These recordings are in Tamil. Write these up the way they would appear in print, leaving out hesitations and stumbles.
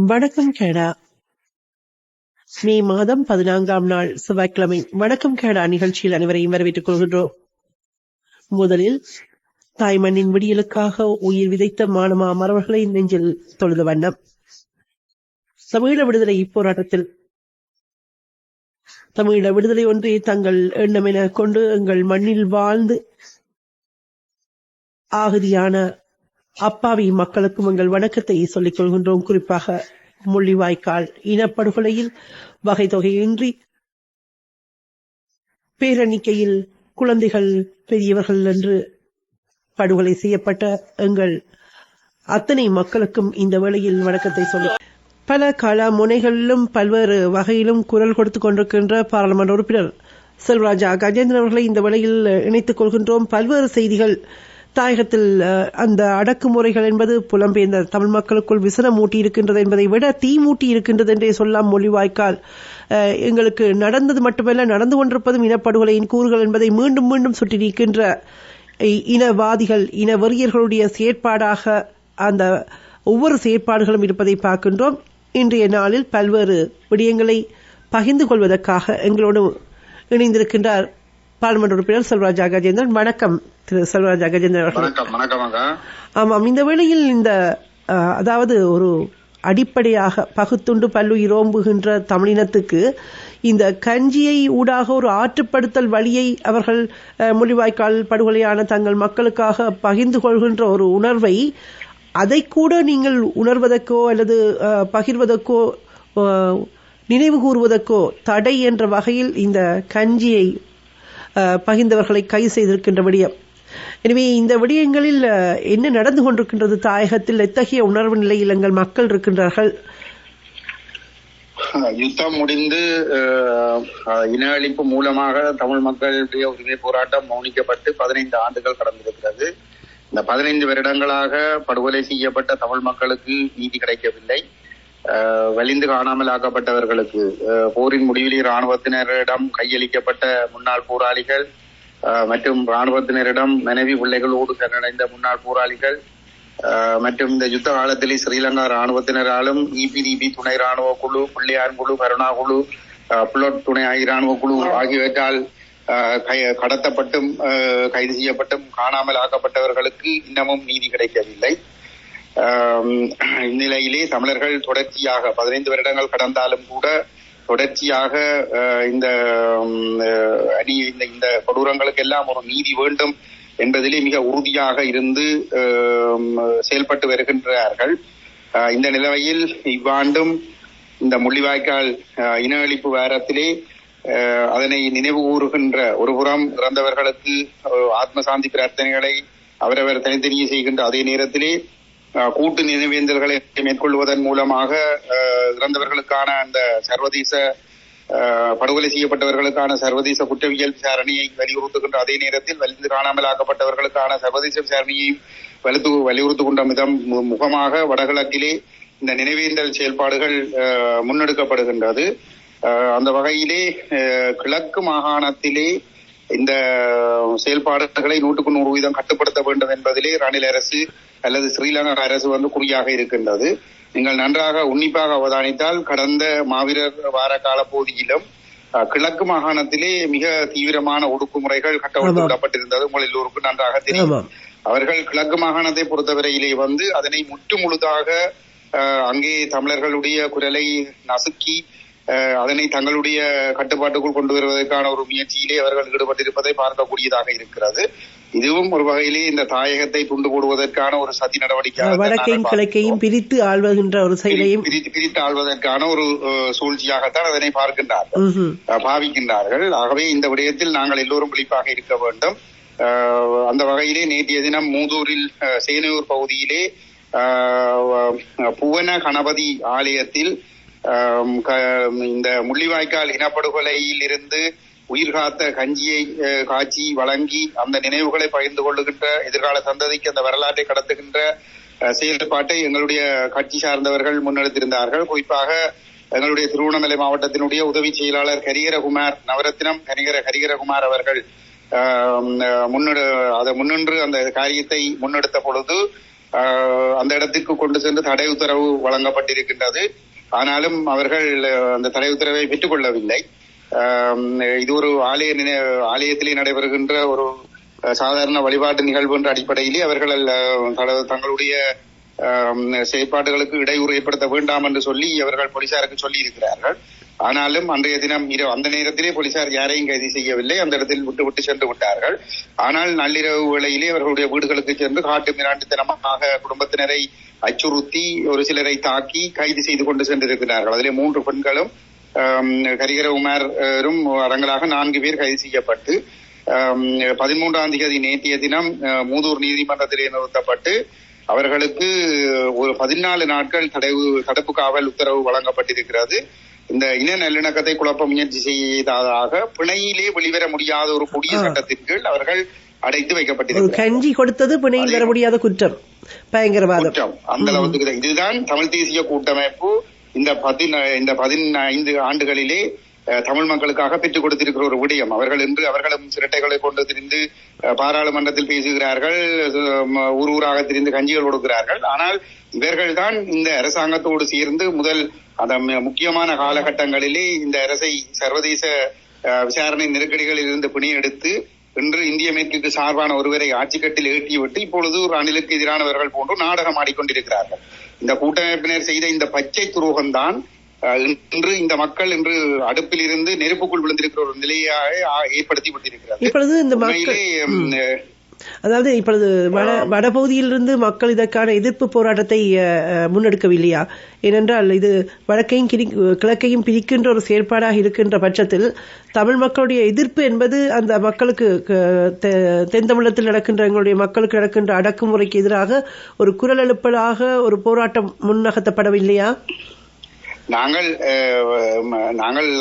வணக்கம் கேடா. மே மாதம் 14ஆம் நாள் செவ்வாய்க்கிழமை வணக்கம் கேடா நிகழ்ச்சியில் அனைவரையும் வரவேற்றுக் கொள்கின்றோம். முதலில் தாய்மண்ணின் விடியலுக்காக உயிர் விதைத்த மாணவ மரவர்களை நெஞ்சில் தொழுத வண்ணம் தமிழீழ விடுதலை போராட்டத்தில் தமிழீழ விடுதலை ஒன்றே தங்கள் எண்ணம் என கொண்டு எங்கள் மண்ணில் வாழ்ந்து ஆகுதியான அப்பாவி மக்களுக்கும் எங்கள் வணக்கத்தை சொல்லிக் கொள்கின்றோம். குறிப்பாக முள்ளிவாய்க்கால் இனப்படுகொலையில் வகை தொகையின்றி பேரெண்ணிக்கையில் குழந்தைகள் பெரியவர்கள் என்று படுகொலை செய்யப்பட்ட எங்கள் அத்தனை மக்களுக்கும் இந்த வேளையில் வணக்கத்தை சொல்லி பல கள முனைகளிலும் பல்வேறு வகையிலும் குரல் கொடுத்துக் கொண்டிருக்கின்ற பாராளுமன்ற உறுப்பினர் செல்வராஜா கஜேந்திரன் அவர்களை இந்த வேளையில் இணைத்துக் கொள்கின்றோம். பல்வேறு செய்திகள் தாயகத்தில் அந்த அடக்குமுறைகள் என்பது புலம்பெயர்ந்த தமிழ் மக்களுக்குள் விசனம் மூட்டி இருக்கின்றது என்பதை விட தீ மூட்டி இருக்கின்றது என்றே சொல்லலாம். மொழிவாய்க்கால் எங்களுக்கு நடந்தது மட்டுமல்ல, நடந்து கொண்டிருப்பதும் இனப்படுகொலையின் கூறுகள் என்பதை மீண்டும் மீண்டும் சுட்டி நிற்கின்ற இனவாதிகள் இன வெறியர்களுடைய செயற்பாடாக அந்த ஒவ்வொரு செயற்பாடுகளும் இருப்பதை பார்க்கின்றோம். இன்றைய நாளில் பல்வேறு விடயங்களை பகிர்ந்து கொள்வதற்காக எங்களோடு இணைந்திருக்கின்றார் பார்லிமெண்ட் உறுப்பினர் செல்வராஜா கஜேந்திரன். வணக்கம் திரு செல்வராஜா கஜேந்திரன். ஆமாம், இந்த வேளையில் இந்த அதாவது ஒரு அடிப்படையாக பகுத்துண்டு பல்லுயிர் ஓம்புகின்ற தமிழினத்துக்கு இந்த கஞ்சியை ஊடாக ஒரு ஆற்றுப்படுத்தல் வழியை அவர்கள் முள்ளிவாய்க்கால் படுகொலையான தங்கள் மக்களுக்காக பகிர்ந்து கொள்கின்ற ஒரு உணர்வை அதை கூட நீங்கள் உணர்வதற்கோ அல்லது பகிர்வதற்கோ நினைவு கூறுவதற்கோ தடை என்ற வகையில் இந்த கஞ்சியை பகிர்ந்தவர்களை கைது செய்திருக்கின்ற விடயம். எனவே இந்த விடயங்களில் என்ன நடந்து கொண்டிருக்கின்றது? தாயகத்தில் எத்தகைய உணர்வு நிலையில் எங்கள் மக்கள் இருக்கின்றார்கள்? யுத்தம் முடிந்து இன அழிப்பு மூலமாக தமிழ் மக்களுடைய உரிமை போராட்டம் மௌனிக்கப்பட்டு 15 ஆண்டுகள் கடந்திருக்கிறது. இந்த 15 வருடங்களாக படுகொலை செய்யப்பட்ட தமிழ் மக்களுக்கு நீதி கிடைக்கவில்லை. வலிந்து காணாமல் ஆக்கப்பட்டவர்களுக்கு, போரின் முடிவில் இராணுவத்தினரிடம் கையளிக்கப்பட்ட முன்னாள் போராளிகள் மற்றும் இராணுவத்தினரிடம் மனைவி பிள்ளைகளோடு சரணடைந்த முன்னாள் போராளிகள் மற்றும் இந்த யுத்த காலத்திலே ஸ்ரீலங்கா இராணுவத்தினராலும் இபிடிபி துணை இராணுவ குழு, பிள்ளையார் குழு, கருணா குழு, புலோட் துணை இராணுவ குழு ஆகியவற்றால் கடத்தப்பட்டும் கைது செய்யப்பட்டும் காணாமல் ஆக்கப்பட்டவர்களுக்கு இன்னமும் நீதி கிடைக்கவில்லை. இந்நிலையிலே தமிழர்கள் தொடர்ச்சியாக 15 வருடங்கள் கடந்தாலும் கூட தொடர்ச்சியாக இந்த கொடூரங்களுக்கு எல்லாம் ஒரு நீதி வேண்டும் என்பதிலே மிக உறுதியாக இருந்து செயல்பட்டு வருகின்றார்கள். இந்த நிலையில் இவ்வாண்டும் இந்த முள்ளிவாய்க்கால் இன அழிப்பு வாரத்திலே அதனை நினைவு கூறுகின்ற ஒருபுறம் இறந்தவர்களுக்கு ஆத்ம சாந்தி பிரார்த்தனைகளை அவரவர் தனித்தனியே செய்கின்ற அதே நேரத்திலே கூட்டு நினைவேந்தல்களை மேற்கொள்வதன் மூலமாக இறந்தவர்களுக்கான அந்த சர்வதேச படுகொலை செய்யப்பட்டவர்களுக்கான சர்வதேச குற்றவியல் விசாரணையை வலியுறுத்துகின்ற அதே நேரத்தில் வலிந்து காணாமல் ஆக்கப்பட்டவர்களுக்கான சர்வதேச விசாரணையையும் வலியுறுத்துக் கொண்ட முகமாக வடகிழக்கிலே இந்த நினைவேந்தல் செயல்பாடுகள் முன்னெடுக்கப்படுகின்றது. அந்த வகையிலே கிழக்கு மாகாணத்திலே இந்த செயல்பாடுகளை 100% கட்டுப்படுத்த வேண்டும் என்பதிலே ரணில் அரசு அல்லது ஸ்ரீலங்கா அரசு குறியாக இருக்கின்றது. நீங்கள் நன்றாக உன்னிப்பாக அவதானித்தால் கடந்த மாவீரர் வார கால பகுதியிலும் கிழக்கு மாகாணத்திலே மிக தீவிரமான ஒடுக்குமுறைகள் கட்டவிழ்த்து விடப்பட்டிருந்தது. உங்கள் எல்லோருக்கும் நன்றாக தெரியும். அவர்கள் கிழக்கு மாகாணத்தை பொறுத்தவரையிலே அதனை முற்றுமுழுதாக அங்கே தமிழர்களுடைய குரலை நசுக்கி அதனை தங்களுடைய கட்டுப்பாட்டுக்குள் கொண்டு வருவதற்கான ஒரு முயற்சியிலே அவர்கள் ஈடுபட்டிருப்பதை பார்க்கக்கூடியதாக இருக்கிறது. இதுவும் ஒரு வகையிலே இந்த தாயகத்தை துண்டு போடுவதற்கான ஒரு சதி நடவடிக்கையாக பிரித்து ஆள்வதற்கான ஒரு சூழ்ச்சியாகத்தான் அதனை பாவிக்கின்றார்கள். ஆகவே இந்த விடயத்தில் நாங்கள் எல்லோரும் விழிப்பாக இருக்க வேண்டும். அந்த வகையிலே நேற்றைய தினம் மூதூரில் சேனையூர் பகுதியிலே புவன கணபதி ஆலயத்தில் இந்த முள்ளிவாய்க்கால் இனப்படுகொலையில் இருந்து உயிர் காத்த கஞ்சியை காட்சி வழங்கி அந்த நினைவுகளை பகிர்ந்து கொள்ளுகின்ற எதிர்கால சந்ததிக்கு அந்த வரலாற்றை கடத்துகின்ற செயல்பாட்டை எங்களுடைய கட்சி சார்ந்தவர்கள் முன்னெடுத்திருந்தார்கள். குறிப்பாக எங்களுடைய திருவண்ணாமலை மாவட்டத்தினுடைய உதவி செயலாளர் நவரத்னம் ஹரிகரகுமார் அவர்கள் முன்னின்று அந்த காரியத்தை முன்னெடுத்த பொழுது அந்த இடத்திற்கு கொண்டு சென்று தடை உத்தரவு வழங்கப்பட்டிருக்கின்றது. ஆனாலும் அவர்கள் அந்த தடை உத்தரவை பெற்றுக் கொள்ளவில்லை. இது ஒரு ஆலயத்திலே நடைபெறுகின்ற ஒரு சாதாரண வழிபாட்டு நிகழ்வு என்ற அடிப்படையிலே அவர்கள் தங்களுடைய செயற்பாடுகளுக்கு இடையூறு ஏற்படுத்த வேண்டாம் என்று சொல்லி அவர்கள் போலீசாருக்கு சொல்லி இருக்கிறார்கள். ஆனாலும் அன்றைய தினம் அந்த நேரத்திலே போலீசார் யாரையும் கைது செய்யவில்லை, அந்த இடத்தில் விட்டு சென்று விட்டார்கள். ஆனால் நள்ளிரவு வேளையிலே அவர்களுடைய வீடுகளுக்கு சென்று காட்டு மிராண்டித்தனமாக குடும்பத்தினரை அச்சுறுத்தி ஒரு சிலரை தாக்கி கைது செய்து கொண்டு சென்றிருக்கிறார்கள். அதிலே 3 பெண்களும் கரிகர உமரும் அடங்கலாக 4 பேர் கைது செய்யப்பட்டு 13ஆம் தேதி நேற்றைய தினம் மூதூர் நீதிமன்றத்திலே நிறுத்தப்பட்டு அவர்களுக்கு ஒரு 14 நாட்கள் தடுப்பு காவல் உத்தரவு வழங்கப்பட்டிருக்கிறது. இந்த இன நல்லிணக்கத்தை குழப்ப முயற்சி செய்ததாக பிணையிலே வெளிவர முடியாத ஒரு புதிய சட்டத்தின் கீழ் அவர்கள் அடைத்து வைக்கப்பட்டிருக்கிறார்கள். கஞ்சி கொடுத்தது பிணையில் வர முடியாத குற்றம், பயங்கரவாதம். அந்த அளவுக்கு இதுதான் தமிழ் தேசிய கூட்டமைப்பு இந்த 15 ஆண்டுகளிலே தமிழ் மக்களுக்காக பெற்றுக் கொடுத்திருக்கிற ஒரு விடயம். அவர்கள் இன்று அவர்களும் சிரட்டைகளை கொண்டு திரிந்து பாராளுமன்றத்தில் பேசுகிறார்கள், ஊராக திரிந்து கஞ்சிகள் கொடுக்கிறார்கள். ஆனால் இவர்கள் தான் இந்த அரசாங்கத்தோடு சேர்ந்து முதல் அந்த முக்கியமான காலகட்டங்களிலே இந்த அரசை சர்வதேச விசாரணை நெருக்கடிகளில் இருந்து பிணை எடுத்து இன்று இந்திய மேற்குக்கு சார்பான ஒருவரை ஆட்சிக்கட்டில் ஏற்றிவிட்டு இப்பொழுது ரணிலுக்கு எதிரானவர்கள் போன்று நாடகம் ஆடிக்கொண்டிருக்கிறார்கள். இந்த கூட்டமைப்பினர் செய்த இந்த பச்சை துரோகம்தான் இன்று இந்த மக்கள் இன்று அடுப்பில் இருந்து நெருப்புக்குள் விழுந்திருக்கிற ஒரு நிலையாக ஏற்படுத்தி விட்டிருக்கிறது. இப்பொழுது இந்த மக்கள் அதாவது இப்பொழுது வடபகுதியிலிருந்து மக்கள் இதற்கான எதிர்ப்பு போராட்டத்தை முன்னெடுக்கவில்லையா? ஏனென்றால் இது வடக்கையும் கிழக்கையும் பிரிக்கின்ற ஒரு செயற்பாடாக இருக்கின்ற பட்சத்தில் தமிழ் மக்களுடைய எதிர்ப்பு என்பது அந்த மக்களுக்கு தென் தமிழகத்தில் நடக்கின்ற எங்களுடைய மக்களுக்கு நடக்கின்ற அடக்குமுறைக்கு எதிராக ஒரு குரல் எழுப்பலாக ஒரு போராட்டம் முன்னகத்தப்படவில்லையா? நாங்கள்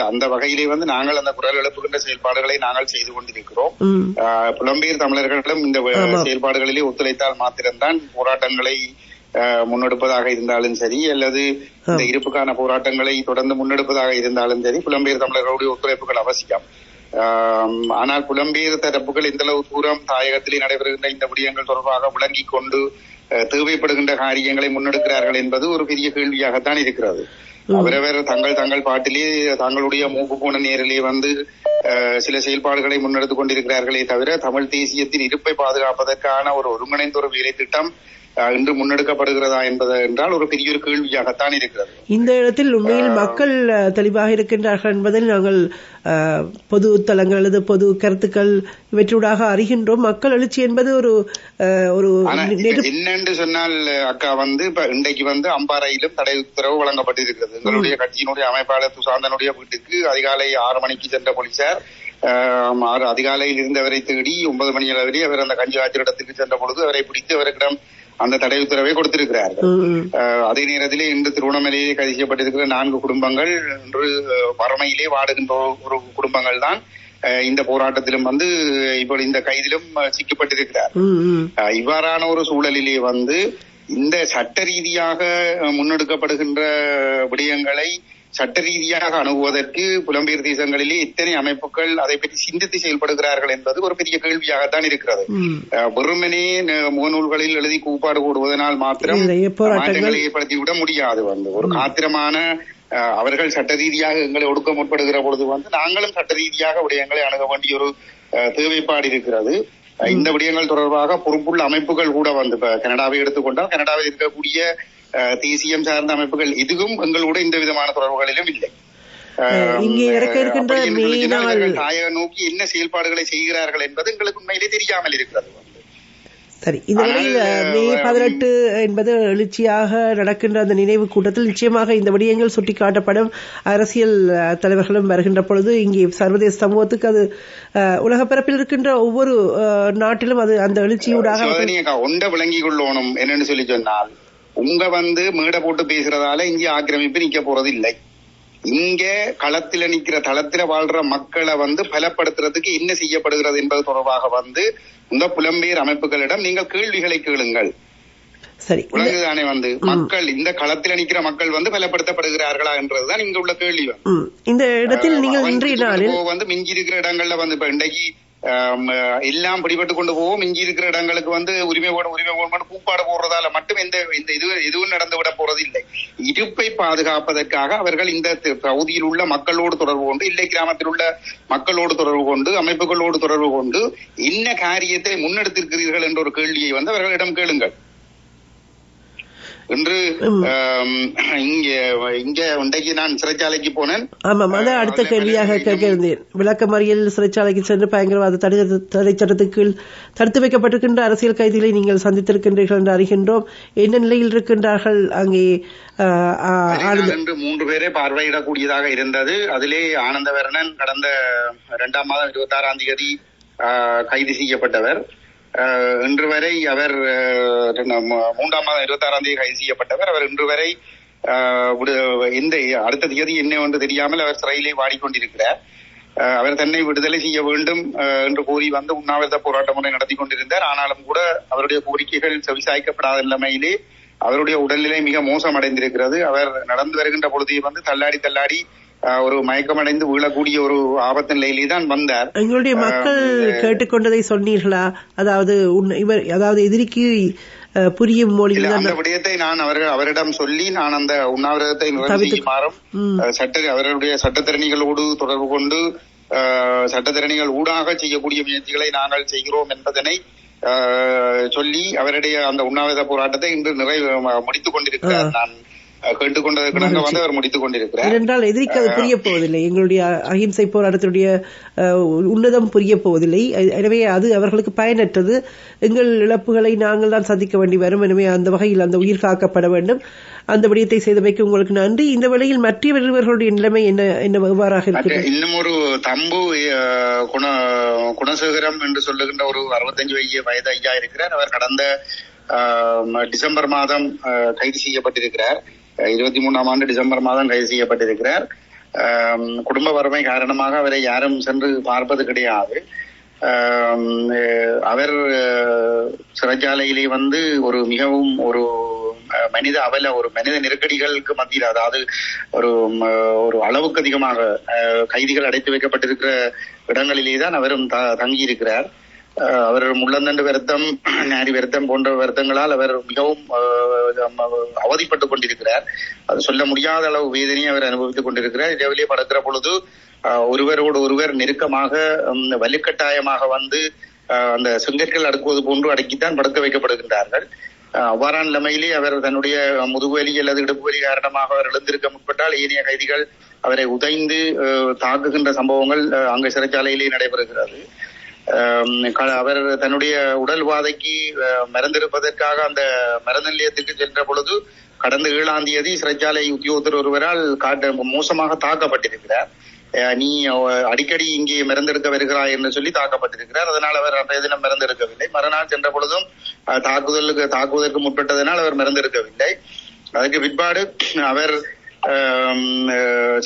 அந்த வகையிலே நாங்கள் அந்த குரல் எழுப்புகின்ற செயல்பாடுகளை நாங்கள் செய்து கொண்டிருக்கிறோம். புலம்பெயர் தமிழர்களும் இந்த செயல்பாடுகளிலே ஒத்துழைத்தால் மாத்திரம்தான் போராட்டங்களை முன்னெடுப்பதாக இருந்தாலும் சரி, அல்லது இந்த இருப்புக்கான போராட்டங்களை தொடர்ந்து முன்னெடுப்பதாக இருந்தாலும் சரி, புலம்பெயர் தமிழர்களுடைய ஒத்துழைப்புகள் அவசியம். ஆனால் புலம்பெயர் தரப்புகள் இந்த அளவு தூரம் தாயகத்திலே நடைபெறுகின்ற இந்த விடயங்கள் தொடர்பாக விளங்கிக் கொண்டு தேவைப்படுகின்ற காரியங்களை முன்னெடுக்கிறார்கள் என்பது ஒரு பெரிய கேள்வியாகத்தான் இருக்கிறது. அவரவர் தங்கள் பாட்டிலே தங்களுடைய மூக்கு போன நேரிலே சில செயல்பாடுகளை முன்னெடுத்துக் கொண்டிருக்கிறார்களே தவிர தமிழ் தேசியத்தின் இருப்பை பாதுகாப்பதற்கான ஒரு ஒருங்கிணைந்த ஒரு வேலை திட்டம் இன்று முன்னெடுக்கப்படுகிறதா என்றால் ஒரு பெரிய ஒரு கேள்வியாகத்தான் இருக்கிறது. இந்த இடத்தில் உண்மையில் மக்கள் தெளிவாக இருக்கின்றார்கள் என்பதில் நாங்கள் பொது தளங்கள் அல்லது பொது கருத்துக்கள் இவற்றூடாக அறிகின்றோம். மக்கள் எழுச்சி என்பது ஒரு என்னென்று சொன்னால் அக்கா இப்ப இன்றைக்கு அம்பாறையிலும் தடை உத்தரவு வழங்கப்பட்டிருக்கிறது. எங்களுடைய கட்சியினுடைய அமைப்பாளர் துசாந்தனுடைய வீட்டுக்கு அதிகாலை 6 மணிக்கு சென்ற போலீசார் அதிகாலையில் இருந்தவரை தேடி 9 மணி அளவிலே அவர் அந்த கஞ்சி ஆட்சி இடத்துக்கு சென்ற பொழுது அவரை பிடித்து அவரிடம் அந்த தடை உத்தரவை கொடுத்திருக்கிறார்கள். அதே நேரத்திலே இன்று திருவண்ணாமலையிலே கைது செய்யப்பட்டிருக்கிற 4 குடும்பங்கள் இன்று வறுமையிலே வாடுகின்ற ஒரு குடும்பங்கள் தான் இந்த போராட்டத்திலும் இப்ப இந்த கைதிலும் சிக்கப்பட்டிருக்கிறார். இவ்வாறான ஒரு சூழலிலே இந்த சட்ட ரீதியாக முன்னெடுக்கப்படுகின்ற விடயங்களை சட்ட ரீதியாக அணுகுவதற்கு புலம்பெயர் தேசங்களிலே இத்தனை அமைப்புகள் அதை பற்றி சிந்தித்து செயல்படுகிறார்கள் என்பது ஒரு பெரிய கேள்வியாகத்தான் இருக்கிறது. வெறுமனே முகநூல்களில் எழுதி கூப்பாடு போடுவதனால் மாத்திரம் மாற்றங்களை ஏற்படுத்திவிட முடியாது. ஒரு காத்திரமான அவர்கள் சட்ட ரீதியாக எங்களை ஒடுக்க முற்படுகிற பொழுது நாங்களும் சட்ட ரீதியாக விடயங்களை அணுக வேண்டிய ஒரு தேவைப்பாடு இருக்கிறது. இந்த விடயங்கள் தொடர்பாக பொறுப்புள்ள அமைப்புகள் கூட இப்ப கனடாவை எடுத்துக்கொண்டால் கனடாவில் இருக்கக்கூடிய தேசியம் சார்ந்த அமைப்புகள் இதுவும் எங்களோட இந்த விதமான தொடர்புகளிலும் இல்லை. இங்கே இருக்கின்ற தாயக நோக்கி என்ன செயல்பாடுகளை செய்கிறார்கள் என்பது எங்களுக்கு உண்மையிலே தெரியாமல் இருக்கிறது. சரி, இந்த நிலையில் மே 18 என்பது எழுச்சியாக நடக்கின்ற அந்த நினைவு கூட்டத்தில் நிச்சயமாக இந்த விடயங்கள் சுட்டிக்காட்டப்படும். அரசியல் தலைவர்களும் வருகின்ற பொழுது இங்கே சர்வதேச சமூகத்துக்கு அது உலக பரப்பில் இருக்கின்ற ஒவ்வொரு நாட்டிலும் அது அந்த எழுச்சியூடாக ஒன்றை விளங்கிக் கொள்ளணும். என்னன்னு சொல்லி சொன்னால் உங்க மேடை போட்டு பேசுறதால இங்கே ஆக்கிரமிப்பு நிக்க போறது இல்லை. இங்க களத்தில நிக்கிற தளத்தில வாழ்ற மக்களை பலப்படுத்துறதுக்கு என்ன செய்யப்படுகிறது என்பது தொடர்பாக இந்த புலம்பெயர் அமைப்புகளிடம் நீங்கள் கேள்விகளை கேளுங்கள். சரி, உலகதானே மக்கள் இந்த களத்தில நிக்கிற மக்கள் பலப்படுத்தப்படுகிறார்களா என்றதுதான் இங்க உள்ள கேள்வி. இந்த இடத்தில் நீங்கள் இன்றைய நாளில் மிஞ்சி இருக்கிற இடங்கள்ல இப்ப இன்றைக்கு எல்லாம் பிடிபட்டு கொண்டு போவோம். இஞ்சி இருக்கிற இடங்களுக்கு உரிமை வேணும் கூப்பாடு போடுறதால மட்டும் எதுவும் நடந்துவிட போறது இல்லை. இருப்பை பாதுகாப்பதற்காக அவர்கள் இந்த பகுதியில் உள்ள மக்களோடு தொடர்பு கொண்டு, இல்லை கிராமத்தில் உள்ள மக்களோடு தொடர்பு கொண்டு, அமைப்புகளோடு தொடர்பு கொண்டு என்ன காரியத்தை முன்னெடுத்திருக்கிறீர்கள் என்ற ஒரு கேள்வியை அவர்களிடம் கேளுங்கள் என்று இன்றைக்கு நான் சிறைச்சாலைக்கு போனேன். ஆமாம், அதான் அடுத்த கேள்வியாக கேட்க இருந்தேன். விளக்கமறியல் சிறைச்சாலைக்கு சென்று பயங்கரவாத தடை சட்டத்துக்கு தடுத்து வைக்கப்பட்டிருக்கின்ற அரசியல் கைதிகளை நீங்கள் சந்தித்திருக்கின்றீர்கள் என்று அறிகின்றோம். என்ன நிலையில் இருக்கின்றார்கள் அங்கே? 3 பேரை பார்வையிடக்கூடியதாக இருந்தது. அதிலே ஆனந்தவர்ணன் கடந்த 2ஆம் மாதம் 26ஆம் தேதி கைது செய்யப்பட்டவர். இன்று வரை அவர் 3ஆம் மாதம் 26ஆம் தேதி கைது செய்யப்பட்டவர். அவர் இன்று வரை அடுத்த தேதி என்ன என்று தெரியாமல் அவர் சிறையிலே வாடிக்கொண்டிருக்கிறார். அவர் தன்னை விடுதலை செய்ய வேண்டும் என்று கூறி உண்ணாவிரத போராட்டம் ஒன்றை நடத்தி கொண்டிருந்தார். ஆனாலும் கூட அவருடைய கோரிக்கைகள் செவிசாய்க்கப்படாத நிலைமையிலே அவருடைய உடல்நிலை மிக மோசமடைந்திருக்கிறது. அவர் நடந்து வருகின்ற பொழுதே தள்ளாடி ஒரு மயக்கமடைந்து வீழக்கூடிய ஒரு ஆபத்து நிலையிலே தான் வந்தார். எங்களுடைய மக்கள் கேட்டுக்கொண்டதை சொன்னீர்களா? அதாவது எதிரிக்கு புரியும் மொழியில் அந்த விடயத்தை நான் அவரிடம் சொல்லி நான் அந்த உண்ணாவிரதத்தை நிறைவு செய்யுமாறும் அவர்களுடைய சட்டத்திறனிகளோடு தொடர்பு கொண்டு சட்டத்திறனிகள் ஊடாக செய்யக்கூடிய முயற்சிகளை நாங்கள் செய்கிறோம் என்பதனை சொல்லி அவருடைய அந்த உண்ணாவிரத போராட்டத்தை இன்று முடித்துக் கொண்டிருக்கிறார். நான் கேட்டுக்கொண்டதற்கு அவர் முடித்துக் கொண்டிருக்கிறார். ஏனென்றால் எதிரிக்கு அது புரிய போவதில்லை. எங்களுடைய அகிம்சை போராட்டத்தினுடைய உன்னதம் புரிய போவதில்லை. எனவே அது அவர்களுக்கு பயனற்றது. எங்கள் இழப்புகளை நாங்கள் தான் சந்திக்க வேண்டி வரும். எனவே அந்த வகையில் அந்த உயிர் காக்கப்பட வேண்டும். அந்த விடயத்தை செய்தமைக்கு உங்களுக்கு நன்றி. இந்த வேளையில் மற்றவர்களுடைய நிலைமை என்ன எவ்வாறாக இருக்கிறது? இன்னும் ஒரு தம்பு குணசேகரம் என்று சொல்லுகின்ற ஒரு 65 வயது ஐயா இருக்கிறார். அவர் கடந்த டிசம்பர் மாதம் கைது செய்யப்பட்டிருக்கிறார். 23ஆம் ஆண்டு டிசம்பர் மாதம் கைது செய்யப்பட்டிருக்கிறார். குடும்ப வறுமை காரணமாக அவரை யாரும் சென்று பார்ப்பது கிடையாது. அவர் சிறைச்சாலையிலே ஒரு மிகவும் ஒரு மனித நெருக்கடிகளுக்கு மத்தியில், அதாவது ஒரு அளவுக்கு அதிகமாக கைதிகள் அடைத்து வைக்கப்பட்டிருக்கிற இடங்களிலேதான் அவரும் தங்கியிருக்கிறார். அவர் முள்ளந்தண்டு வருத்தம், நாடி வருத்தம் போன்ற வருத்தங்களால் அவர் மிகவும் அவதிப்பட்டுக் கொண்டிருக்கிறார். அது சொல்ல முடியாத அளவு வேதனையை அவர் அனுபவித்துக் கொண்டிருக்கிறார். இரவிலே படுக்கிற பொழுது ஒருவரோடு ஒருவர் நெருக்கமாக வலுக்கட்டாயமாக அந்த செங்கற்கள் அடுக்குவது போன்று அடக்கித்தான் படுக்க வைக்கப்படுகின்றார்கள். அவ்வாறான நிலைமையிலே அவர் தன்னுடைய முதுகுவலி அல்லது இடுப்புவலி காரணமாக அவர் எழுந்திருக்க முற்பட்டால் ஏனைய கைதிகள் அவரை உதைந்து தாக்குகின்ற சம்பவங்கள் அங்கு சிறைச்சாலையிலே நடைபெறுகிறது. அவர் தன்னுடைய உடல் வாதைக்கு மருந்தெடுப்பதற்காக அந்த மருந்து நிலையத்துக்கு சென்ற பொழுது கடந்த 7ஆம் தேதி சிறைச்சாலை உத்தியோகத்தர் ஒருவரால் மோசமாக தாக்கப்பட்டிருக்கிறார். நீ அடிக்கடி இங்கே மருந்தெடுக்க வருகிறாய் என்று சொல்லி தாக்கப்பட்டிருக்கிறார். அதனால் அவர் அன்றைய தினம் மருந்தெடுக்கவில்லை. மறுநாள் சென்ற பொழுதும் தாக்குவதற்கு முற்பட்டதனால் அவர் மருந்தெடுக்கவில்லை. அதற்கு பிற்பாடு அவர்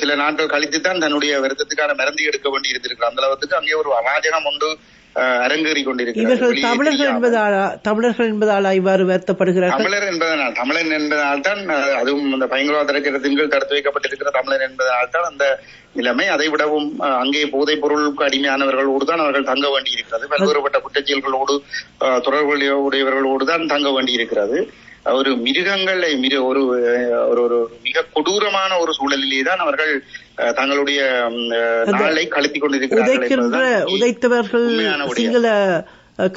சில நாட்கள் கழித்துத்தான் தன்னுடைய வருத்தத்துக்கான மருந்து எடுக்க வேண்டி இருந்திருக்கிறார். அந்த அளவுக்கு அங்கே ஒரு அராஜகம் ஒன்று அரங்கேறி கொண்டிருக்கிறார். தமிழர்கள் என்பதால் இவ்வாறு வருத்தப்படுகிறார்கள். தமிழன் என்பதனால் தான், அதுவும் அந்த பயங்கரவாத தடைச்சட்டத்தின் கீழ் தடுத்து வைக்கப்பட்டிருக்கிற தமிழன் என்பதனால் தான் அந்த நிலைமை. அதை விடவும் அங்கே போதைப் பொருளுக்கு அடிமையானவர்களோடு தான் அவர்கள் தங்க வேண்டி இருக்கிறது. பல்வேறுபட்ட குற்றச்செயல்களோடு தொடர்புடையவர்களோடு தான் தங்க வேண்டி இருக்கிறது. ஒரு மிருகங்களை ஒரு மிக கொடூரமான ஒரு சூழலிலே தான் அவர்கள் தங்களுடைய நாளை கழித்துக் கொண்டிருக்கிறார்கள். உதைத்தவர்கள் சிங்கள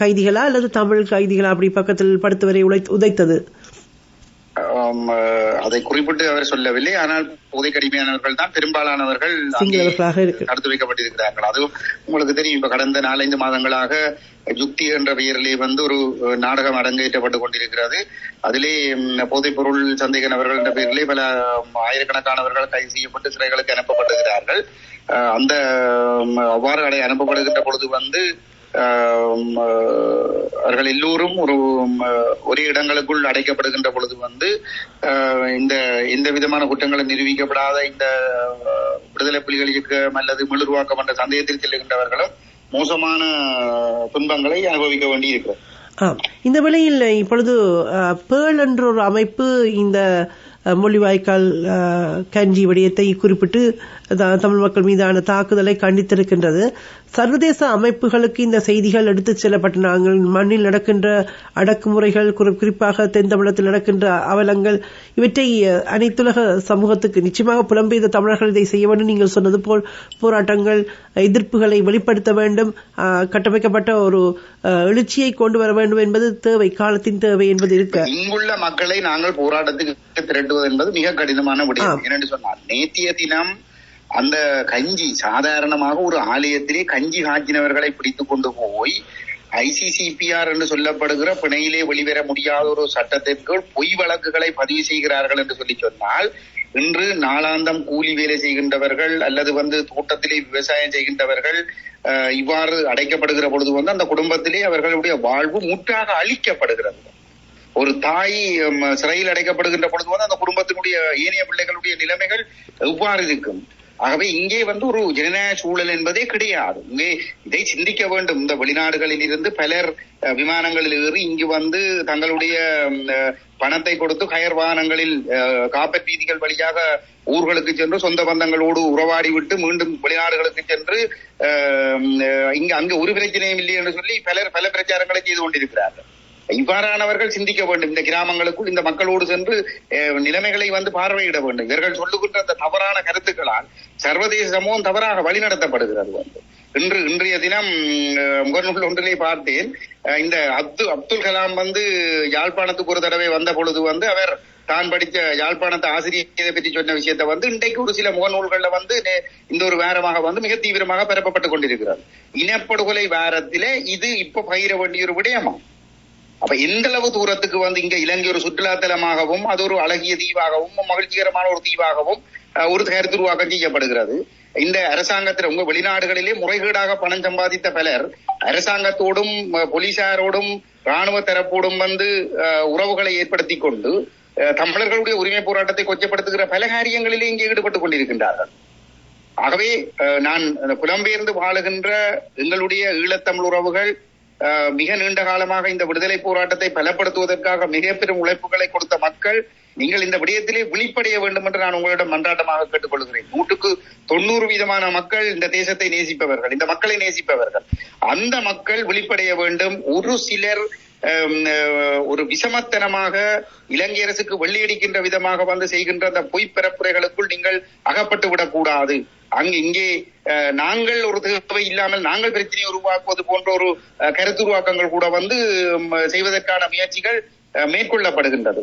கைதிகளா அல்லது தமிழ் கைதிகளா? அப்படி பக்கத்தில் படுத்தவரை உதைத்தது அதை குறிப்பிட்டு அவர் சொல்லவில்லை. ஆனால் போதைக்கு அடிமையானவர்கள் தான் பெரும்பாலானவர்கள் தடுத்து வைக்கப்பட்டிருக்கிறார்கள். அதுவும் உங்களுக்கு தெரியும், இப்ப கடந்த 4-5 மாதங்களாக யுக்தி என்ற பெயரிலே ஒரு நாடகம் அரங்கேற்றப்பட்டுக் கொண்டிருக்கிறது. அதிலே போதைப் பொருள் சந்தேக நபர்கள் என்ற பெயரிலே பல ஆயிரக்கணக்கானவர்கள் கைது செய்யப்பட்டு சிறைகளுக்கு அனுப்பப்பட்டிருக்கிறார்கள். அந்த அவ்வாறு அனுப்பப்படுகின்ற பொழுது அவர்கள் எல்லோரும் ஒரே இடங்களுக்குள் அடைக்கப்படுகின்ற பொழுது எந்த விதமான குற்றங்களும் நிரூபிக்கப்படாத இந்த விடுதலை புலிகள் இயக்கம் அல்லது மீளுருவாக்கம் என்ற சந்தேகத்தில் செல்லுகின்றவர்களும் மோசமான துன்பங்களை அனுபவிக்க வேண்டி இருக்கிறது. இந்த வேளையில் இப்பொழுது பேர்ல் என்ற ஒரு அமைப்பு இந்த முள்ளிவாய்க்கால் கஞ்சி விடயத்தை குறிப்பிட்டு தமிழ் மக்கள் மீதான தாக்குதலை கண்டித்திருக்கின்றது. சர்வதேச அமைப்புகளுக்கு இந்த செய்திகள் எடுத்துச் செல்லப்பட்ட நாங்கள் மண்ணில் நடக்கின்ற அடக்குமுறைகள், குறிப்பாக தென் தமிழகத்தில் நடக்கின்ற அவலங்கள், இவற்றை அனைத்துலக சமூகத்துக்கு நிச்சயமாக புலம்பெயர்ந்த தமிழர்கள் இதை செய்ய வேண்டும். நீங்கள் சொன்னது போல் போராட்டங்கள், எதிர்ப்புகளை வெளிப்படுத்த வேண்டும், கட்டமைக்கப்பட்ட ஒரு எழுச்சியை கொண்டு வர வேண்டும் என்பது தேவை, காலத்தின் தேவை என்பது இருக்கு. இங்குள்ள மக்களை நாங்கள் போராட்டத்துக்கு திரட்டுவது என்பது மிக கடினமான விடயம். என்னென்று சொன்னால், நேற்றைய தினம் அந்த கஞ்சி சாதாரணமாக ஒரு ஆலயத்திலே கஞ்சி காய்ச்சினவர்களை பிடித்துக் கொண்டு போய் ICCPR என்று சொல்லப்படுகிற பிணையிலே வெளிவர முடியாத ஒரு சட்டத்திற்கு பொய் வழக்குகளை பதிவு செய்கிறார்கள் என்று சொல்லி சொன்னால், இன்று நாளாந்தம் கூலி வேலை செய்கின்றவர்கள் அல்லது தோட்டத்திலே விவசாயம் செய்கின்றவர்கள் இவ்வாறு அடைக்கப்படுகிற பொழுது அந்த குடும்பத்திலே அவர்களுடைய வாழ்வு முற்றாக அழிக்கப்படுகிறது. ஒரு தாய் சிறையில் அடைக்கப்படுகின்ற பொழுது அந்த குடும்பத்தினுடைய ஏனைய பிள்ளைகளுடைய நிலைமைகள் எவ்வாறு இருக்கும்? ஆகவே இங்கே ஒரு ஜனநாயக சூழல் என்பதே கிடையாது. இங்கே இதை சிந்திக்க வேண்டும். இந்த வெளிநாடுகளில் இருந்து பலர் விமானங்களில் ஏறி இங்கு தங்களுடைய பணத்தை கொடுத்து கயர் வாகனங்களில் காப்பட் வீதிகள் வழியாக ஊர்களுக்கு சென்று சொந்த பந்தங்களோடு உறவாடி விட்டு மீண்டும் வெளிநாடுகளுக்கு சென்று அங்கு ஒரு பிரச்சனையும் இல்லை என்று சொல்லி பல பிரச்சாரங்களை செய்து கொண்டிருக்கிறார்கள். இவ்வாறானவர்கள் சிந்திக்க வேண்டும். இந்த கிராமங்களுக்குள் இந்த மக்களோடு சென்று நிலைமைகளை பார்வையிட வேண்டும். இவர்கள் சொல்லுகின்ற அந்த தவறான கருத்துக்களால் சர்வதேச சமூகம் தவறாக வழிநடத்தப்படுகிறது. இன்றைய தினம் முகநூல் ஒன்றிலே பார்த்தேன். இந்த அப்துல் கலாம் யாழ்ப்பாணத்துக்கு ஒரு தடவை வந்த பொழுது அவர் தான் படித்த யாழ்ப்பாணத்தை ஆசிரியரை பற்றி சொன்ன விஷயத்தை இன்றைக்கு ஒரு சில முகநூல்கள்ல இந்த ஒரு வாரமாக மிக தீவிரமாக பரப்பப்பட்டுக் கொண்டிருக்கிறது. இனப்படுகொலை வாரத்திலே இது இப்ப பயிர வேண்டிய ஒரு விடயமா? அப்ப எந்த அளவு தூரத்துக்கு இங்க இலங்கை ஒரு சுற்றுலா தலமாகவும் அது ஒரு அழகிய தீவாகவும் மகிழ்ச்சிகரமான ஒரு தீவாகவும் ஒரு கருத்துருவாக்கம் செய்யப்படுகிறது. இந்த அரசாங்கத்தில் உங்க வெளிநாடுகளிலே முறைகேடாக பணம் சம்பாதித்த பலர் அரசாங்கத்தோடும் போலீசாரோடும் ராணுவ தரப்போடும் உறவுகளை ஏற்படுத்தி கொண்டு தமிழர்களுடைய உரிமை போராட்டத்தை கொச்சப்படுத்துகிற பல காரியங்களிலே இங்கே ஈடுபட்டுக் கொண்டிருக்கின்றார்கள். ஆகவே நான் புலம்பெயர்ந்து வாழுகின்ற எங்களுடைய ஈழத்தமிழ் உறவுகள் மிக நீண்ட காலமாக இந்த விடுதலை போராட்டத்தை பலப்படுத்துவதற்காக மிக பெரும் உழைப்புகளை கொடுத்த மக்கள், நீங்கள் இந்த விடயத்திலே விழிப்படைய வேண்டும் என்று நான் உங்களிடம் மன்றாட்டமாக கேட்டுக்கொள்கிறேன். 90% மக்கள் இந்த தேசத்தை நேசிப்பவர்கள், இந்த மக்களை நேசிப்பவர்கள். அந்த மக்கள் விழிப்படைய வேண்டும். ஒரு சிலர் ஒரு விஷமத்தனமாக இலங்கை அரசுக்கு வெள்ளியடிக்கின்ற விதமாக செய்கின்ற அந்த பொய் பரப்புரைகளுக்குள் நீங்கள் அகப்பட்டு விடக்கூடாது. இங்கே நாங்கள் ஒரு தேவை இல்லாமல் நாங்கள் பிரச்சனையை உருவாக்குவது போன்ற ஒரு கருத்துருவாக்கங்கள் கூட செய்வதற்கான முயற்சிகள் மேற்கொள்ளப்படுகின்றது.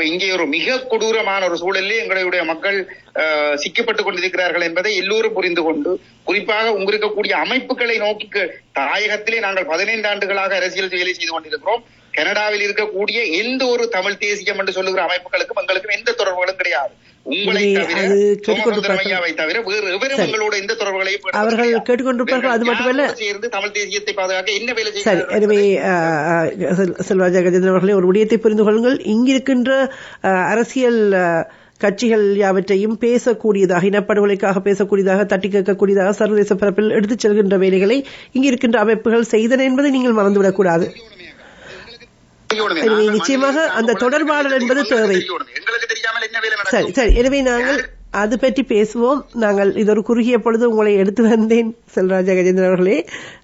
இங்கே ஒரு மிக கொடூரமான ஒரு சூழலில் எங்களுடைய மக்கள் சிக்கப்பட்டுக் கொண்டிருக்கிறார்கள் என்பதை எல்லோரும் புரிந்து கொண்டு, குறிப்பாக இருக்கக்கூடிய அமைப்புகளை நோக்கி தாயகத்திலே நாங்கள் 15 ஆண்டுகளாக அரசியல் வேலை செய்து கொண்டிருக்கிறோம். கனடாவில் இருக்கக்கூடிய எந்த ஒரு தமிழ் தேசியம் என்று சொல்லுகிற அமைப்புகளுக்கும் எங்களுக்கு எந்த தொடர்புகளும் கிடையாது. உங்களை தவிர வேறு எவரும் எங்களோட எந்த தொடர்புகளையும் அவர்கள் கேட்டுக்கொண்டிருப்பார்கள். அது மட்டுமல்ல, சேர்ந்து தமிழ் தேசியத்தை பாதுகாக்க என்ன வேலை செய்ய. எனவே செல்வராஜா கஜேந்திரன் அவர்களே, ஒரு விடயத்தை புரிந்து கொள்ளுங்கள். இங்கிருக்கின்ற அரசியல் கட்சிகள் யாவற்றையும் பேசக்கூடியதாக, இனப்படுகொலைக்காக பேசக்கூடியதாக, தட்டி கேட்கக்கூடியதாக சர்வதேச பரப்பில் எடுத்துச் செல்கின்ற வேலைகளை இங்கிருக்கின்ற அமைப்புகள் செய்தன என்பதை நீங்கள் மறந்துவிடக்கூடாது. எனவே நிச்சயமாக அந்த தொடர்பாடல் என்பது தேவை. சரி, எனவே நாங்கள் அது பற்றி பேசுவோம். நாங்கள் இது ஒரு குறுகிய பொழுது உங்களை எடுத்து வந்தேன் செல்வராஜா கஜேந்திரன் அவர்களே.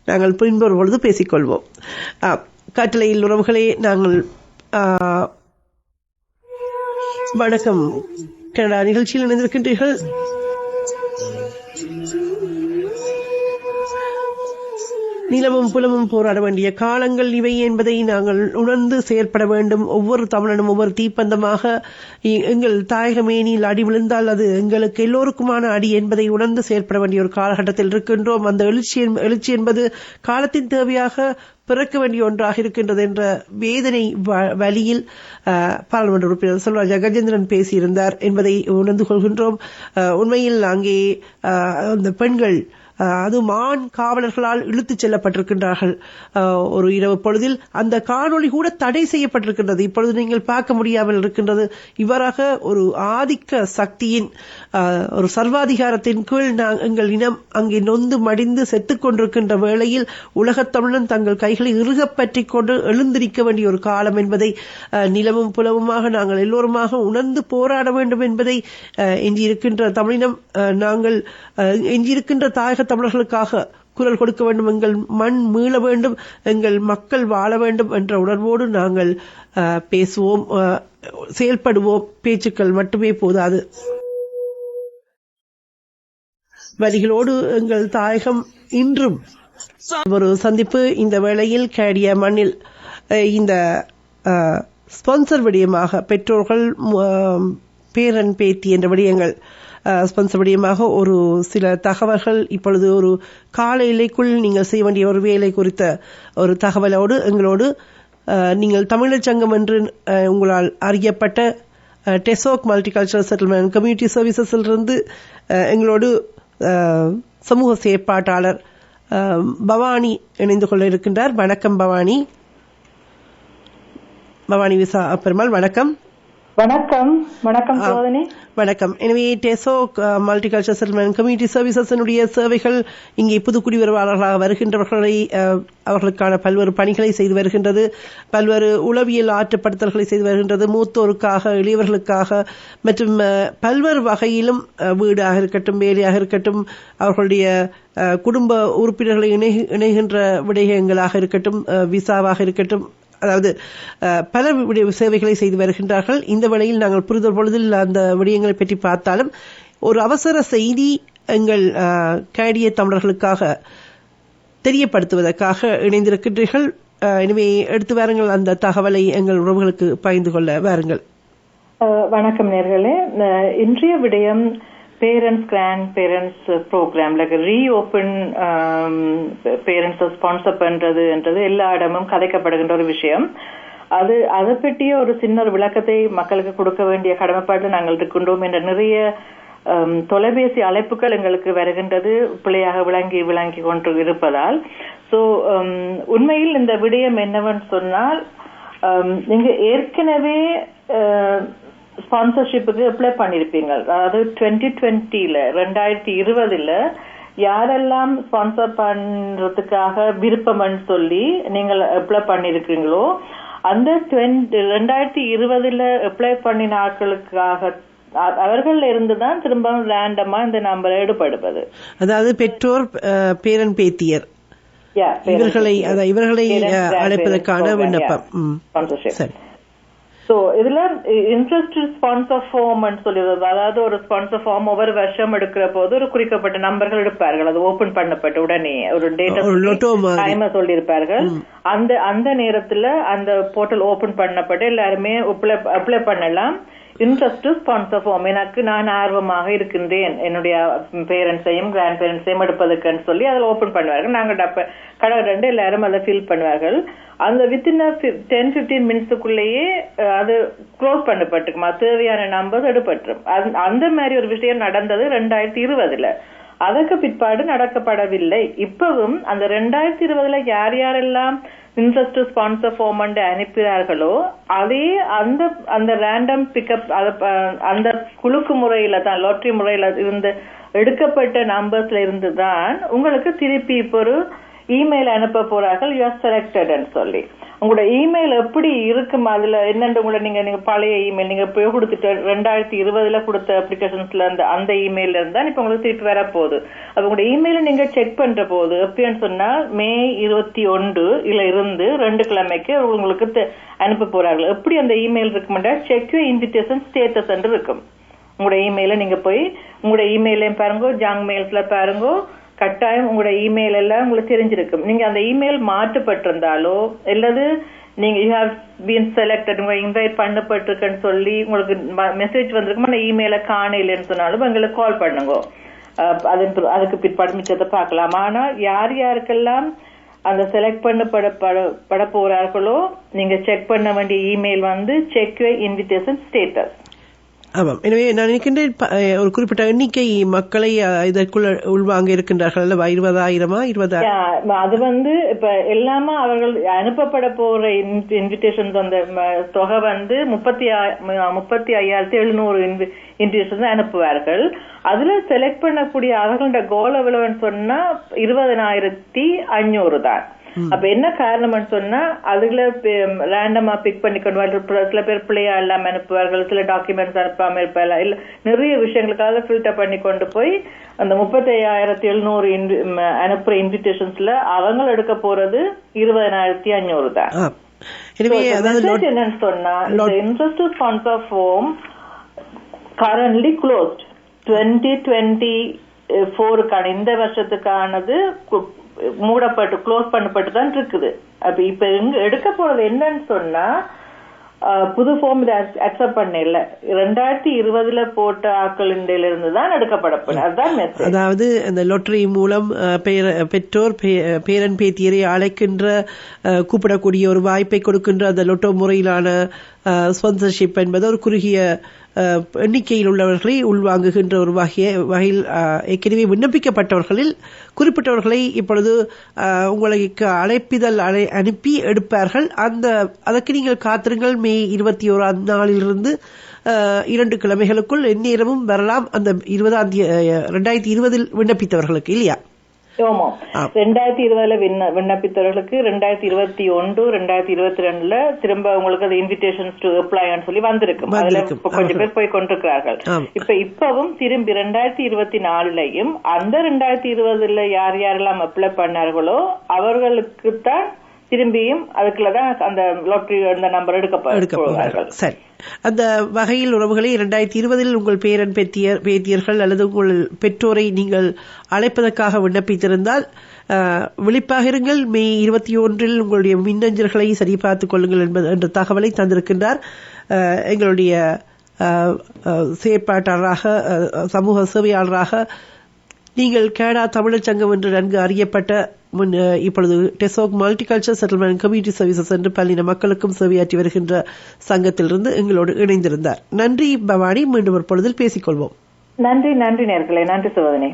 நாங்கள் பின்பு ஒரு பொழுது பேசிக்கொள்வோம். காற்றலையில் உறவுகளே, நாங்கள் வணக்கம் கனடா நிகழ்ச்சியில் இணைந்திருக்கின்றீர்கள். நிலமும் புலமும் போராட வேண்டிய காலங்கள் இவை என்பதை நாங்கள் உணர்ந்து செயற்பட வேண்டும். ஒவ்வொரு தமிழனும் ஒவ்வொரு தீப்பந்தமாக எங்கள் தாயக மேனியில் அடி விழுந்தால் அது எங்களுக்கு எல்லோருக்குமான அடி என்பதை உணர்ந்து செயற்பட வேண்டிய ஒரு காலகட்டத்தில் இருக்கின்றோம். அந்த எழுச்சி என்பது காலத்தின் தேவையாக பிறக்க வேண்டிய ஒன்றாக இருக்கின்றது என்ற வேதனை வழியில் பாராளுமன்ற உறுப்பினர் செல்வராஜா கஜேந்திரன் பேசியிருந்தார் என்பதை உணர்ந்து கொள்கின்றோம். உண்மையில் அங்கே அந்த பெண்கள் அதுவும் ஆண் காவலர்களால் இழுத்துச் செல்லப்பட்டிருக்கின்றார்கள். ஒரு இரவு பொழுதில் அந்த காணொளி கூட தடை செய்யப்பட்டிருக்கின்றது. இப்பொழுது நீங்கள் பார்க்க முடியாமல் இருக்கின்றது. இவ்வாறாக ஒரு ஆதிக்க சக்தியின் ஒரு சர்வாதிகாரத்தின் கீழ் எங்கள் இனம் அங்கே நொந்து மடிந்து செத்துக் கொண்டிருக்கின்ற வேளையில் உலகத் தமிழன் தங்கள் கைகளை இறுகப் பற்றிக் கொண்டு எழுந்திருக்க வேண்டிய ஒரு காலம் என்பதை நிலவும் புலவுமாக நாங்கள் எல்லோருமாக உணர்ந்து போராட வேண்டும் என்பதை எஞ்சியிருக்கின்ற தமிழினம், நாங்கள் எஞ்சியிருக்கின்ற தாயக தமிழர்களுக்காக குரல் கொடுக்க வேண்டும், எங்கள் மண் மீள வேண்டும், எங்கள் மக்கள் வாழ வேண்டும் என்ற உணர்வோடு நாங்கள் பேசுவோம், செயல்படுவோம். பேச்சுக்கள் மட்டுமே போதாது, வரிகளோடு எங்கள் தாயகம் இன்றும். ஒரு சந்திப்பு இந்த வேளையில் கேடிய மண்ணில் இந்த ஸ்பான்சர் விடயமாக பெற்றோர்கள் பேரன் பேத்தி என்ற விடயங்கள் ஸ்பான்சர் விடயமாக ஒரு சில தகவல்கள் இப்பொழுது ஒரு காலையிலைக்குள் நீங்கள் செய்ய வேண்டிய ஒரு வேலை குறித்த ஒரு தகவலோடு எங்களோடு நீங்கள் தமிழர் சங்கம் என்று உங்களால் அறியப்பட்ட டெசோக் மல்டிகல்ச்சரல் செட்டில்மெண்ட் கம்யூனிட்டி சர்வீசஸிலிருந்து எங்களோடு சமூக செயற்பாட்டாளர் பவானி இணைந்து கொள்ள இருக்கின்றார். வணக்கம் பவானி. பவானி விசா பெருமாள் வணக்கம். வணக்கம். வணக்கம் சோதனை. வணக்கம். எனவே டெசோக் மல்டிகல்ச்சரல் செட்டில்மெண்ட் கம்யூனிட்டி சர்வீசஸினுடைய சேவைகள் இங்கே புதுக்குடிவரவாளர்களாக வருகின்றவர்களை அவர்களுக்கான பல்வேறு பணிகளை செய்து வருகின்றது, பல்வேறு உளவியல் ஆற்றுப்படுத்தல்களை செய்து வருகின்றது, மூத்தோருக்காக, எளியவர்களுக்காக மற்றும் பல்வேறு வகையிலும் வீடாக இருக்கட்டும், வேலையாக இருக்கட்டும், அவர்களுடைய குடும்ப உறுப்பினர்களை இணைகின்ற விடயங்களாக இருக்கட்டும், விசாவாக இருக்கட்டும், அதாவது பல சேவைகளை செய்து வருகின்றார்கள். இந்த வேளையில் நாங்கள் புரிதல் பொழுதில் அந்த விடயங்களை பற்றி பார்த்தாலும் ஒரு அவசர செய்தி எங்கள் கனடிய தமிழர்களுக்காக தெரியப்படுத்துவதற்காக இணைந்திருக்கின்றீர்கள். எனவே எடுத்து வாருங்கள், அந்த தகவலை எங்கள் உறவுகளுக்கு பகிர்ந்து கொள்ள வாருங்கள். வணக்கம் நேர்களே. இன்றைய விடயம் parents grandparents programme reopen parents sponsor பண்றதுன்றது எல்லா இடமும் கதைக்கப்படுகின்ற ஒரு விஷயம். அதை பற்றிய ஒரு சின்ன ஒரு விளக்கத்தை மக்களுக்கு கொடுக்க வேண்டிய கடமைப்பாடு நாங்கள் இருக்கின்றோம் என்ற நிறைய தொலைபேசி அழைப்புகள் எங்களுக்கு வருகின்றது, பிள்ளையாக விளங்கி கொண்டு இருப்பதால். ஸோ உண்மையில் இந்த விடயம் என்னவென்று சொன்னால், நீங்க ஏற்கனவே ஸ்பான்சர்ஷிப்புக்கு அப்ளை பண்ணிருப்பீங்க. அதாவது 2020 யாரெல்லாம் ஸ்பான்சர் பண்றதுக்காக விருப்பம்னு சொல்லி நீங்கள் அப்ளை பண்ணிருக்கீங்களோ அந்த 2020 அப்ளை பண்ணின ஆட்களுக்காக அவர்கள் இருந்துதான் திரும்ப ரேண்டமா இந்த நம்பர் எடுப்படுவது. அதாவது பெற்றோர் பேரன் பேத்தியர் இவர்களை அழைப்பதற்கான விண்ணப்பம். சோ இதுல இன்ட்ரெஸ்டட் ஸ்பான்சர் ஃபார்ம் சொல்லிடுறது, அதாவது ஒரு ஸ்பான்சர் ஃபார்ம் ஒவ்வொரு வருஷம் எடுக்கிற போது ஒரு குறிக்கப்பட்ட நம்பர்கள் எடுப்பார்கள். அது ஓபன் பண்ணப்பட்ட உடனே ஒரு டைம் சொல்லியிருப்பார்கள். அந்த நேரத்துல அந்த போர்ட்டல் ஓபன் பண்ணப்பட்டு எல்லாருமே அப்ளை பண்ணலாம். இன்ட்ரெஸ்ட் ஸ்பான்சர் ஃபார்ம், எனக்கு நான் ஆர்வமாக இருக்கின்றேன் என்னுடைய பேரண்ட்ஸையும் கிராண்ட் பேரண்ட்ஸையும் எடுப்பதற்குன்னு சொல்லி அதில் ஓபன் பண்ணுவார்கள். நாங்கள் கடவுள் ரெண்டு எல்லாரும் அதை ஃபில் பண்ணுவார்கள். அந்த வித்தின் 10-15 மினிட்ஸுக்குள்ளேயே அது க்ளோஸ் பண்ணப்பட்டிருக்குமா, தேவையான நம்பர் எடுப்பட்டுரும். அந்த மாதிரி ஒரு விஷயம் நடந்தது 2020. அதற்கு பிற்பாடு நடக்கப்படவில்லை. இப்பவும் அந்த 2020 யார் யாரெல்லாம் இன்ட்ரெஸ்ட் ஸ்பான்சர் ஃபார்ம் அனுப்பினார்களோ அதே அந்த ரேண்டம் பிக்கப் அந்த குலுக்கு முறையில தான், லாட்டரி முறையில இருந்து எடுக்கப்பட்ட நம்பர்ஸ்ல இருந்து தான் உங்களுக்கு திருப்பி இப்போ ஒரு இமெயில் அனுப்ப போறார்கள், யூ ஆர் செலக்டட்னு சொல்லி. உங்களோட இமெயில் எப்படி இருக்கும், அதுல என்னென்று உங்களை நீங்க பழைய இமெயில் நீங்க போய் கொடுத்துட்டு 2020 கொடுத்த அப்ளிகேஷன்ஸ்ல அந்த இமெயில இருந்தா இப்ப உங்களுக்கு திருப்பி வரப்போகுது. அது உங்களோட இமெயில நீங்க செக் பண்ற போது எப்படின்னு சொன்னா May 21 இருந்து 2 கிழமைக்கு உங்களுக்கு அனுப்ப போறார்கள். எப்படி அந்த இமெயில் இருக்குமெண்டா செக் யுவர் இன்விடேஷன் ஸ்டேட்டஸ் என்று இருக்கும். உங்களோட இமெயில நீங்க போய் உங்களோட இமெயிலையும் பாருங்க, ஜங்க் மெயில்ஸ்ல பாருங்க, கட்டாயம் உங்களோட இமெயில் எல்லாம் உங்களுக்கு தெரிஞ்சிருக்கும். நீங்க அந்த இமெயில் மாற்றப்பட்டிருந்தாலோ அல்லது நீங்க யூ ஹேவ் பீன் செலக்டட், உங்களை இன்வைட் பண்ணப்பட்டிருக்குன்னு சொல்லி உங்களுக்கு மெசேஜ் வந்திருக்கும், அந்த இமெயில காணலைன்னு சொன்னாலும் எங்களுக்கு கால் பண்ணுங்க. அதுக்கு பிற்பாடு மிச்சத்தை பார்க்கலாம். ஆனா யாருக்கெல்லாம் அந்த செலக்ட் பண்ணப்பட போறார்களோ நீங்க செக் பண்ண வேண்டிய email check your invitation status. ஆமாம். எனவே நான் நினைக்கின்றேன் ஒரு குறிப்பிட்ட எண்ணிக்கை மக்களை இதற்குள்ள உள்வாங்க இருக்கின்றார்கள் அல்லவா? 20,000 அது இப்ப எல்லாமே அவர்கள் அனுப்பப்பட போற இன்விடேஷன் அந்த தொகை 35,700 இன்விடேஷன் அனுப்புவார்கள். அதுல செலக்ட் பண்ணக்கூடிய அவர்களோட கோல் எவ்வளவுன்னு சொன்னா 20,500 தான். அப்ப என்ன காரணம்னு சொன்னா அதுல ரேண்டமா பிக் பண்ணி கொண்டு வர சில பேர் பிள்ளையா இல்லாம அனுப்புவார்கள், சில டாக்குமெண்ட்ஸ் அனுப்பாம இருப்பாங்க, இல்ல நிறைய விஷயங்களுக்காக ஃபில்டர் பண்ணி கொண்டு போய் அந்த 35,700 அனுப்புற இன்விடேஷன்ஸ்ல அவங்க எடுக்க போறது 20,500 தான். என்னன்னு சொன்னா interest sponsor form currently closed 2024 இந்த வருஷத்துக்கானது மூடப்பட்டு க்ளோஸ் பண்ணப்பட்டு தான் இருக்குது. அப்ப இப்ப எடுக்க போறது என்னன்னு சொன்னா புது ஃபார்ம் அக்செப்ட் பண்ணல 2020 போட்ட ஆக்களின்ல இருந்து தான் எடுக்கப்படப்படும். அதுதான் மெசேஜ். அதாவது அந்த லொட்டரி மூலம் பெற்றோர் பேரன் பேத்தியரை அழைக்கின்ற கூப்பிடக்கூடிய ஒரு வாய்ப்பை கொடுக்கின்ற அந்த லொட்டோ முறையிலான ஸ்பான்சர்ஷிப் என்பது ஒரு குறுகிய எண்ணிக்கையில் உள்ளவர்களை உள்வாங்குகின்ற ஒரு வகையில் ஏற்கனவே விண்ணப்பிக்கப்பட்டவர்களில் குறிப்பிட்டவர்களை இப்பொழுது உங்களுக்கு அழைப்பிதழ் அனுப்பி எடுப்பார்கள். அதற்கு நீங்கள் காத்திருங்கள். மே 21 நாளிலிருந்து 2 கிழமைகளுக்குள் எந்நேரமும் வரலாம். அந்த 2020 விண்ணப்பித்தவர்களுக்கு இல்லையா? 2020 விண்ணப்பித்தவர்களுக்கு 2021 2022 திரும்ப உங்களுக்கு அது இன்விடேஷன்ஸ் டு அப்ளைன்னு சொல்லி வந்திருக்கும். அதுல கொஞ்சம் பேர் போய் கொண்டிருக்கிறார்கள். இப்பவும் திரும்பி 2024 அந்த 2020 யார் யாரெல்லாம் அப்ளை பண்ணார்களோ அவர்களுக்கு தான் திரும்பியும் அதுக்குள்ளதான் அந்த லாட்டரி அந்த நம்பர் எடுக்கப்படுவார்கள். சரி, அந்த வகையில் உறவுகளை 2020 உங்கள் பேரன் பேத்தியர்கள் அல்லது உங்கள் பெற்றோரை நீங்கள் அழைப்பதற்காக விண்ணப்பித்திருந்தால் விழிப்பாக இருங்கள். மே 21 உங்களுடைய மின்னஞ்சல்களை சரி பார்த்துக் கொள்ளுங்கள் என்ற தகவலை தந்திருக்கின்றார் எங்களுடைய செயற்பாட்டாளராக சமூக சேவையாளராக நீங்கள் கனடா தமிழர் சங்கம் என்று நன்கு அறியப்பட்ட இப்பொழுது டெசோக் மல்டிகல்ச்சர் செட்டில்மெண்ட் கம்யூனிட்டி சர்வீசஸ் என்று பல்லின மக்களுக்கும் சேவையாற்றி வருகின்ற சங்கத்திலிருந்து எங்களோடு இணைந்திருந்தார். நன்றி பவானி. மீண்டும் ஒரு பொழுதில் பேசிக்கொள்வோம். நன்றி. நன்றி நேர்களே. நன்றி சோதனை.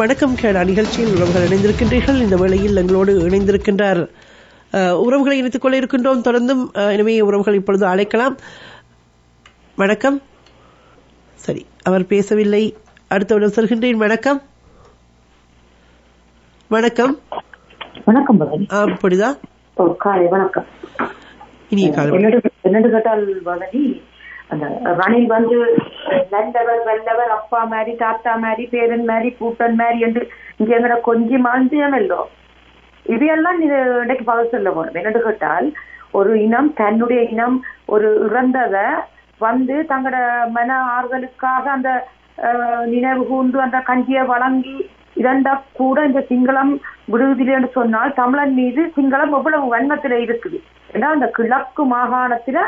வணக்கம் கனடா நிகழ்ச்சியில் உறவுகள் இணைந்திருக்கின்றீர்கள். இந்த வேளையில் எங்களோடு இணைந்திருக்கின்றார் உறவுகளை இணைத்துக் கொள்ள இருக்கின்றோம். தொடர்ந்தும் எனவே உறவுகள் இப்பொழுது அழைக்கலாம். வணக்கம். சரி, அவர் பேசவில்லை. அடுத்தவுடன் சொல்கின்றேன். வணக்கம். வணக்கம். வணக்கம். அப்படிதா காலை வணக்கம். இனிய காலை. என்னென்னு கேட்டால் வதனி அந்த ரணில் வந்து நல்லவர் வல்லவர் அப்பா மாதிரி தாத்தா மாதிரி பேரன் மாதிரி பூட்டன் மாதிரி என்று இங்க எங்கட கொஞ்சம் மாந்தியமல்லோ இவையெல்லாம் இது இன்றைக்கு பதில் சொல்ல போறோம். என்னென்னு கேட்டால் ஒரு இனம் தன்னுடைய இனம் ஒரு இறந்தத வந்து தங்களோட மன ஆறுதலுக்காக அந்த நினைவு கூர்ந்து அந்த கஞ்சியை வழங்கி இதண்டா கூட இந்த சிங்களம் விடுதியில சொன்னால் தமிழன் மீது சிங்களம் எவ்வளவு வன்மத்தில இருக்குது. ஏன்னா அந்த கிழக்கு மாகாணத்துல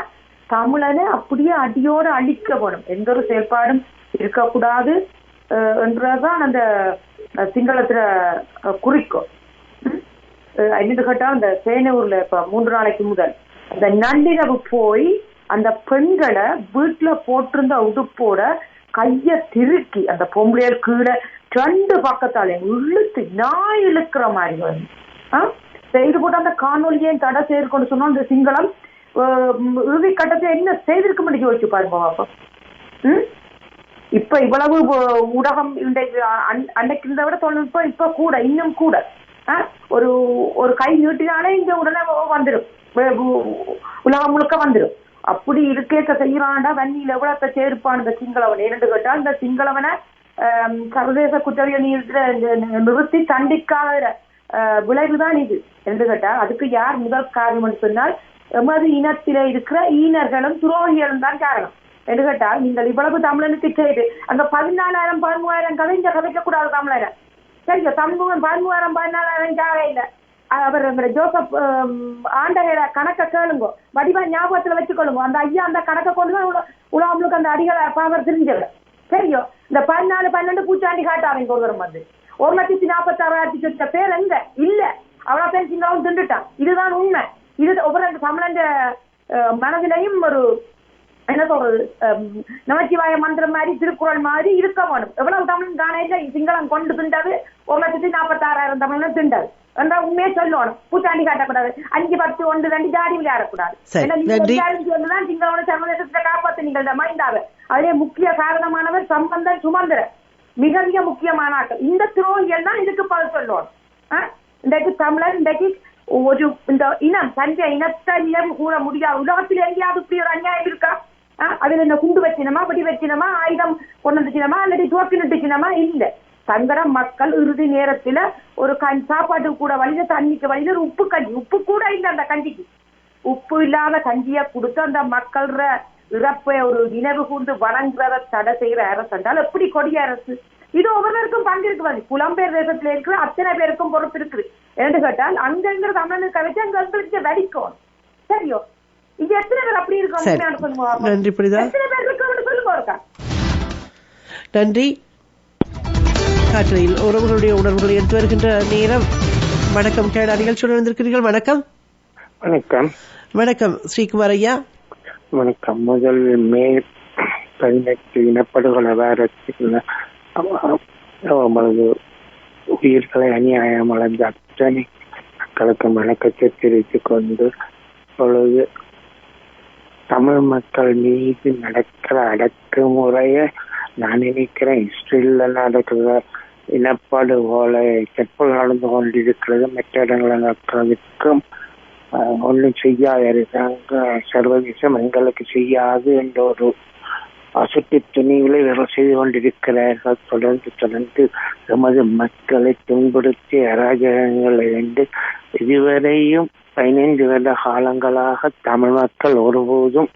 தமிழனை அப்படியே அடியோடு அழிக்க போகணும், எந்த ஒரு செயல்பாடும் இருக்கக்கூடாது என்றதான் அந்த சிங்களத்துல குறிக்கும். என்னன்னு கேட்டா அந்த சேனூர்ல இப்ப 3 நாளைக்கு முதல் அந்த நள்ளிரவு போய் அந்த பெண்களை வீட்டுல போட்டிருந்த உடுப்போட கைய திருக்கி அந்த பொம்பளையர் கீழே 2 பக்கத்தாலையும் இழுத்து நாய் இழுக்கிற மாதிரி வரும். செய்து போட்டு அந்த காணொலியை தடை செய்து சொன்னா அந்த சிங்களம் இறுதி கட்டத்தை என்ன செய்திருக்க முடியும் யோசிச்சு பாருங்க. இப்ப இவ்வளவு ஊடகம் அன்னைக்கு இருந்த விட தொழில்நுட்பம் இப்ப கூட இன்னும் கூட ஒரு கை நீட்டினாலே இங்க உடனே வந்துடும், உலகம் முழுக்க வந்துடும். அப்படி இருக்கேக்க செய்யறான்டா வன்னியில எவ்வளவு சேர்ப்பான் இந்த சிங்களவன். இரண்டு கேட்டா இந்த சிங்களவனை சர்வதேச குற்றவியல் நீதியில நிறுத்தி தண்டிக்காத விளைவுதான் இது. என்று கேட்டா அதுக்கு யார் முதல் காரணம் சொன்னால் எமது இனத்தில இருக்கிற ஈனர்களும் துரோகிகளும் தான் காரணம். என்று கேட்டால் நீங்கள் இவ்வளவு தமிழனுக்கு செய்து அங்க 14,000 13,000 கதை இங்க கதைக்க கூடாது தமிழரை. சரிங்க, 13,000 14,000 காக இல்லை. அவர் ஜோசப் ஆண்டகையில கணக்க கேளுங்க, வடிவா ஞாபகத்துல வச்சுக்கொள்ளுங்க. அந்த ஐயா அந்த கணக்கை கொண்டுதான் உலகங்களுக்கு அந்த அடிகளை பாவர் தெரிஞ்சவர். சரியோ, இந்த 14 12 பூச்சாண்டி காட்டாங்க ஒரு தரம் வந்து 1,46,000 சொச்ச பேர் எங்க இல்ல, அவ்வளவு பேர் சிங்காவும் திண்டுட்டான். இதுதான் உண்மை. இது ஒவ்வொரு தமிழன் மனதிலையும் ஒரு என்ன சொல்றது நமச்சிவாய மந்திரம் மாதிரி திருக்குறள் மாதிரி இருக்க வேணும். எவ்வளவு தமிழன் காணையில சிங்களம் கொண்டு திண்டது 1,46,000 தமிழன் திண்டது என்ற உண்மையை சொல்லணும். பூச்சாண்டி காட்டக்கூடாது. 5 10 1 2 ஜாடி விளையாடக்கூடாது. தான் சிங்களோட சர்வதேசத்தை காப்பாற்று நீங்கள் மைந்தாவர். அதிலே முக்கிய காரணமானவர் சம்பந்தன் சுமந்திர, மிக மிக முக்கியமான ஆட்கள். இந்த துரோகிகள் தான் இதுக்கு பதில் சொல்லணும். இன்றைக்கு தமிழர் இன்றைக்கு ஒரு இந்த இனம் தஞ்சை இனத்தை நிலம் கூற முடியாது. உலகத்தில் எங்கேயாவது இப்படி ஒரு அநியாயம் இருக்கா? அதுல இந்த குண்டு வச்சினமா, வெடி வச்சினமா, ஆயுதம் கொண்டு வந்துச்சினமா, அல்லது துவக்கி நிட்டுச்சினமா? இல்ல. தங்கர மக்கள் இறுதி நேரத்துல ஒரு சாப்பாட்டு கூட வழியில, தண்ணிக்கு வழியில ஒரு உப்பு கஞ்சி, உப்பு கூட இல்லை அந்த கஞ்சிக்கு, உப்பு இல்லாத கஞ்சிய கொடுத்து அந்த மக்கள இறப்பை ஒரு நினைவு கூர்ந்து வணங்குறத தடை செய்யற அரசு என்றால் எப்படி கொடிய அரசு? இது ஒவ்வொருவருக்கும் பங்கு இருக்குது. புலம்பெயர் தேசத்துல இருக்கிற அத்தனை பேருக்கும் பொறுப்பு இருக்குது. என்று கேட்டால் அங்கிற தமிழனுக்கு கவிச்சு அங்க எங்களுக்கு வெடிக்கும். சரியோ? இங்க எத்தனை பேர் அப்படி இருக்கோம்? நன்றி. எத்தனை பேர் இருக்கோம்னு சொல்லுங்க இருக்கா. நன்றி. காற்றலையில் உறவுகளுடைய உணர்வுகளை எடுத்து வருகின்ற நேரம். வணக்கம். கேடா நிகழ்ச்சியுடன் வந்திருக்கிறீர்கள். வணக்கம். வணக்கம். வணக்கம் ஸ்ரீகுமார் ஐயா. வணக்கம். முதல் மே 18 இனப்படுகொலை வாரத்தில் உயிர்களை அநியாயம் அடைந்த அத்தனை மக்களுக்கு வணக்கத்தை தெரிவித்துக் கொண்டு, இப்பொழுது தமிழ் மக்கள் மீது நடக்கிற அடக்குமுறைய நான் நினைக்கிறேன் இஸ்ரேல்ல நடக்கிற இனப்படுகொலை செப்பல் நடந்து கொண்டிருக்கிறது. மற்ற இடங்களில் நடக்கிறதுக்கும் ஒன்றும் செய்யாது, சர்வதேசம் எங்களுக்கு செய்யாது என்ற ஒரு அசட்டு துணிகளை இவர்கள் செய்து கொண்டிருக்கிறார்கள். தொடர்ந்து எமது மக்களை துன்புறுத்தி அராஜகங்களை என்று இதுவரையும் 15 வருட காலங்களாக தமிழ் மக்கள் ஒருபோதும்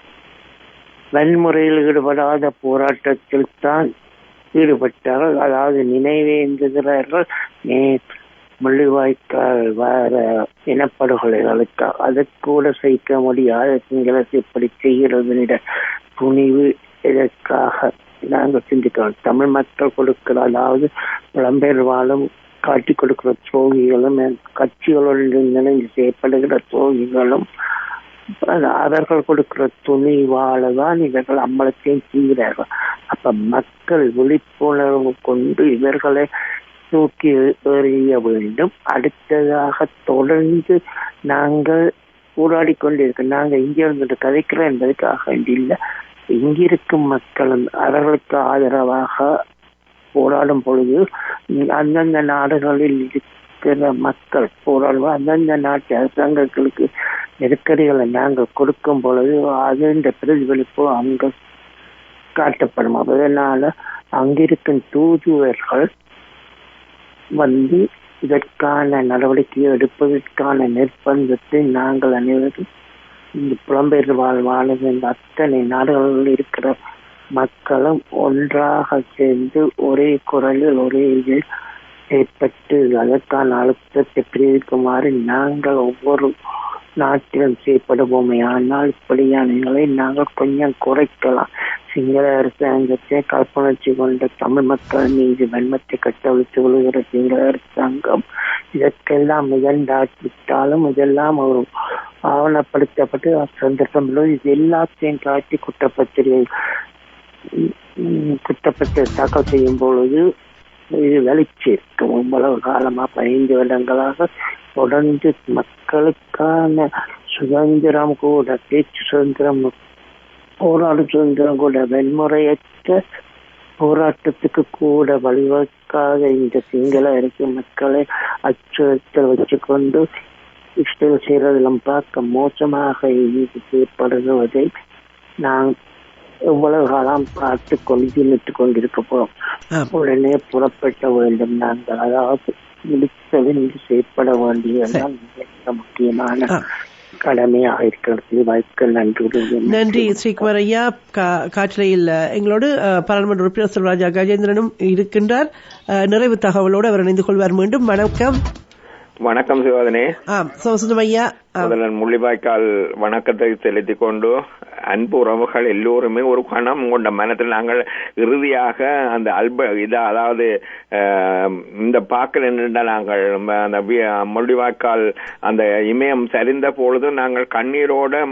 வன்முறையில் ஈடுபடாத போராட்டத்தில் தான் ஈடுபட்டார்கள். அதாவது நினைவேந்துகிறார்கள் முள்ளிவாய்க்கால் வார இனப்படுகொலைகளுக்கு. அதை கூட சகிக்க முடியாத சிங்களத்தை இப்படி செய்கிறது துணிவு இதற்காக நாங்கள் சிந்திக்கிறோம். தமிழ் மக்கள் கொடுக்கிற, அதாவது புலம்பெயர் வாழும் காட்டி கொடுக்கிற துரோகிகளும் கட்சிகளுடன் இணைந்து செய்யப்படுகிற துரோகிகளும் அவர்கள் கொடுக்கிற துணிவால தான் இவர்கள் அம்பலத்தையும் செய்கிறார்கள். அப்ப மக்கள் விழிப்புணர்வு கொண்டு இவர்களை தூக்கி எறிய வேண்டும். அடுத்ததாக தொடர்ந்து நாங்கள் போராடி கொண்டிருக்கோம். நாங்கள் இங்கே இருந்துட்டு கதைக்கிறோம் என்பதற்காக இல்லை, இங்கிருக்கும் மக்களும் அவர்களுக்கு ஆதரவாக போராடும் பொழுது அந்தந்த நாடுகளில் இருக்கிற மக்கள் போராடுவோம். அந்தந்த நாட்டு அரசாங்கங்களுக்கு நெருக்கடிகளை நாங்கள் கொடுக்கும் பொழுது அதன் பிரதிபலிப்பு அங்கு காட்டப்படும். அதனால அங்கிருக்கும் தூதுவர்கள் இதற்கான நடவடிக்கையை எடுப்பதற்கான நிர்பந்தத்தை நாங்கள் அனைவரும் இந்த புலம்பெயர் வாழ்கின்ற அத்தனை நாடுகளில் இருக்கிற மக்களும் ஒன்றாக சேர்ந்து ஒரே குரலில் ஒரே இதில் ஏற்பட்டு அதற்கான அழுத்தத்தை பிரிவிக்குமாறு நாங்கள் ஒவ்வொரு நாட்டிலும் செய்யப்படுவோமே. ஆனால் இப்படியானங்களை நாங்கள் கொஞ்சம் குறைக்கலாம். சிங்கள அரசாங்கத்தை கற்பனைச்சு கொண்ட தமிழ் மக்கள் மீது வன்மத்தை கட்டவிழ்த்து விழுகிற சிங்கள அரசாங்கம் இதற்கெல்லாம் மிதண்டாட்டாலும் இதெல்லாம் ஒரு ஆவணப்படுத்தப்பட்டு சந்தர்ப்பம் இது எல்லாத்தையும் காட்டி குற்றப்பட்டு தாக்கல் செய்யும் பொழுது இது வெளிச்சிருக்கும். இவ்வளவு காலமா 15 வருடங்களாக தொடர்ந்து மக்களுக்கான சுதந்திரம் கூட, பேச்சு சுதந்திரம், போராடும் சுதந்திரம் கூட, வன்முறையற்ற போராட்டத்துக்கு கூட வழிவகுக்காத இந்த சிங்கள அரசு மக்களை அச்சுறுத்தல் வச்சுக்கொண்டு இஸ்ரேல் செய்வதிலும் பார்க்க மோசமாக இது செய்யப்படுவதை நான் எவ்வளவு காலம் பார்த்து கொண்டு கொண்டிருக்க போறோம். உடனே புறப்பட வேண்டும். நாங்கள் அதாவது முடித்தது செய்யப்பட வேண்டியதுதான் மிக முக்கியமான கடமையாக இருக்கிறது. வாய்ப்புகள் நன்றி ஸ்ரீகுமார் ஐயா. காற்றலையில் எங்களோடு பாராளுமன்ற உறுப்பினர் செல்வராஜா கஜேந்திரனும் இருக்கின்றார். நிறைவு தகவலோடு அவர் இணைந்து கொள்வார். மீண்டும் வணக்கம். வணக்கம் சிவாதனே. ஐயா, முதல்ல முள்ளிவாய்க்கால் வணக்கத்தை செலுத்திக் கொண்டு அன்பு உறவுகள் எல்லோருமே ஒரு கணம் கொண்ட மனத்தில் நாங்கள் இறுதியாக அந்த அதாவது இந்த பாக்கல் என்னென்ன நாங்கள் அந்த முள்ளிவாய்க்கால் அந்த இமயம் சரிந்த பொழுது நாங்கள் கண்ணீரோட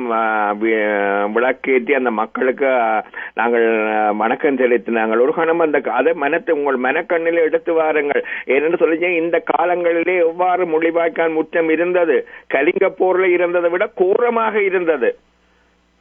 விளக்கேற்றி அந்த மக்களுக்கு நாங்கள் வணக்கம் செலுத்தினாங்கள். ஒரு கணம் அந்த அதை மனத்தை உங்கள் மனக்கண்ணில் எடுத்து வாருங்கள். ஏனென்று சொல்லி இந்த காலங்களிலே எவ்வாறு முள்ளிவாய்க்கால் முற்றம் இருந்தது, கலிங்க போர்ல இருந்ததை விட கோரமாக இருந்தது.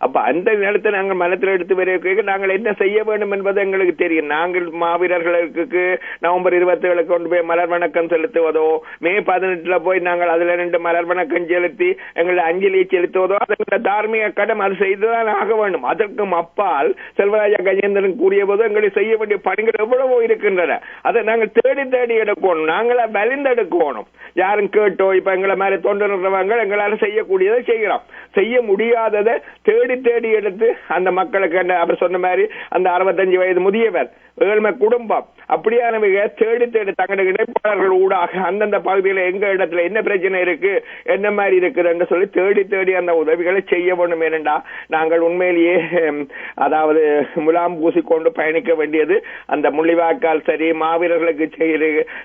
அப்ப அந்த நேரத்தை நாங்கள் மனத்தில் எடுத்து வர நாங்கள் என்ன செய்ய வேண்டும் என்பது எங்களுக்கு தெரியும். நாங்கள் மாவீரர்களுக்கு நவம்பர் 27 கொண்டு போய் மலர் வணக்கம் செலுத்துவதோ, மே 18 போய் நாங்கள் அதுல 2 மலர் வணக்கம் செலுத்தி எங்களை அஞ்சலி செலுத்துவதோ அதுங்கள தார்மீக கடம் அது செய்துதான் ஆக வேண்டும். அதற்கும் அப்பால் செல்வராஜா கஜேந்திரன் கூறிய போது எங்களை செய்ய வேண்டிய பணிகள் எவ்வளவோ இருக்கின்றன. அதை நாங்கள் தேடி தேடி எடுக்கணும், நாங்களா வலிந்தெடுக்கணும். யாரும் கேட்டோ இப்ப எங்களை மாதிரி தொண்டர்றவங்க எங்களால செய்யக்கூடியதை செய்யலாம், செய்ய முடியாததை தேடி தேடி எடுத்து அந்த மக்களுக்கு அவர் சொன்ன மாதிரி அந்த 65 வயது முதியவர், ஏழ்மை குடும்பம் அப்படியானவங்க தேடி தேடி தங்களுடைய இணைப்பாளர்கள் ஊடாக அந்தந்த பகுதியில் எங்க இடத்துல என்ன பிரச்சனை இருக்கு என்ன மாதிரி இருக்குதுன்னு சொல்லி தேடி தேடி அந்த உதவிகளை செய்ய வேண்டும். ஏனென்றா நாங்கள் உண்மையிலேயே அதாவது முலாம் பூசிக்கொண்டு பயணிக்க வேண்டியது அந்த முள்ளிவாய்க்கால் சரி மாவீரர்களுக்கு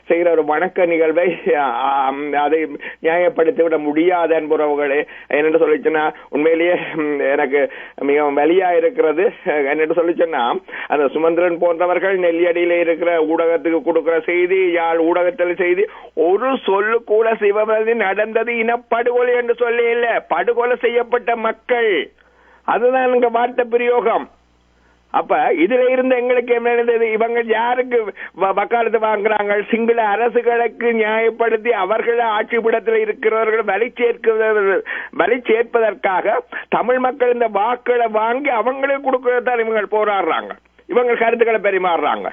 செய்கிற ஒரு வணக்க நிகழ்வை அதை நியாயப்படுத்திவிட முடியாத என்பவர்களே. என்னென்று சொல்லிச்சுன்னா உண்மையிலேயே எனக்கு மிகவும் வலியா இருக்கிறது. என்னென்று சொல்லிச்சுன்னா அந்த சுமந்திரன் போன்றவர்கள் நெல்லியடியில இருக்கிற ஊடகத்துக்கு கொடுக்கிற செய்தி, யாழ் ஊடகத்தில் செய்தி, ஒரு சொல்லு கூட சிவபதி நடந்தது இனப்படுகொலை என்று சொல்ல இல்ல, படுகொலை செய்யப்பட்ட மக்கள், அதுதான் இங்க வார்த்தை பிரயோகம். அப்ப இதுல இருந்து எங்களுக்கு என்ன, இவங்க யாருக்கு வக்காலத்து வாங்குறாங்க? சிங்கள அரசுகளுக்கு நியாயப்படுத்தி அவர்களை ஆட்சிப்பிடத்தில் இருக்கிறவர்கள் வலி சேர்ப்பதற்காக தமிழ் மக்கள் இந்த வாக்களை வாங்கி அவங்களுக்கு கொடுக்கறதான் இவங்க போராடுறாங்க, இவங்க கருத்துக்களை பரிமாறுறாங்க.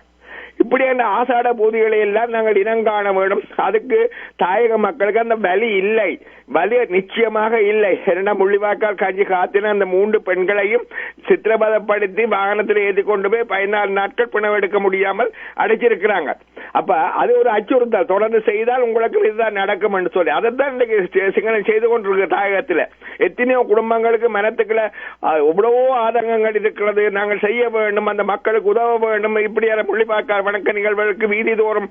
இப்படியான ஆசாட பூதிகளை எல்லாம் நாங்கள் இனங்காண வேண்டும். அதுக்கு தாயக மக்களுக்கு அந்த வலி இல்லை, வலி நிச்சயமாக இல்லை. என்ன முள்ளிவாய்க்கால் கஞ்சி காத்தின அந்த 3 பெண்களையும் சித்திரவதைப்படுத்தி வாகனத்தில் ஏற்றி கொண்டு போய் 14 நாட்கள் பிணவெடுக்க முடியாமல் அடைச்சிருக்கிறாங்க. அப்ப அது ஒரு அச்சுறுத்தல், தொடர்ந்து செய்தால் உங்களுக்கு இதுதான் நடக்கும் என்று சொல்லி அதைத்தான் இன்னைக்கு சிங்களம் செய்து கொண்டிருக்க. தாயகத்தில் எத்தனையோ குடும்பங்களுக்கு மனத்துக்குள்ள எவ்வளவோ ஆதங்கங்கள் இருக்கிறது, நாங்கள் செய்ய வேண்டும், அந்த மக்களுக்கு உதவ வேண்டும். இப்படியான முள்ளிவாய்க்கால் வணக்க நிகழ்வுகளுக்கு வீதி தோறும்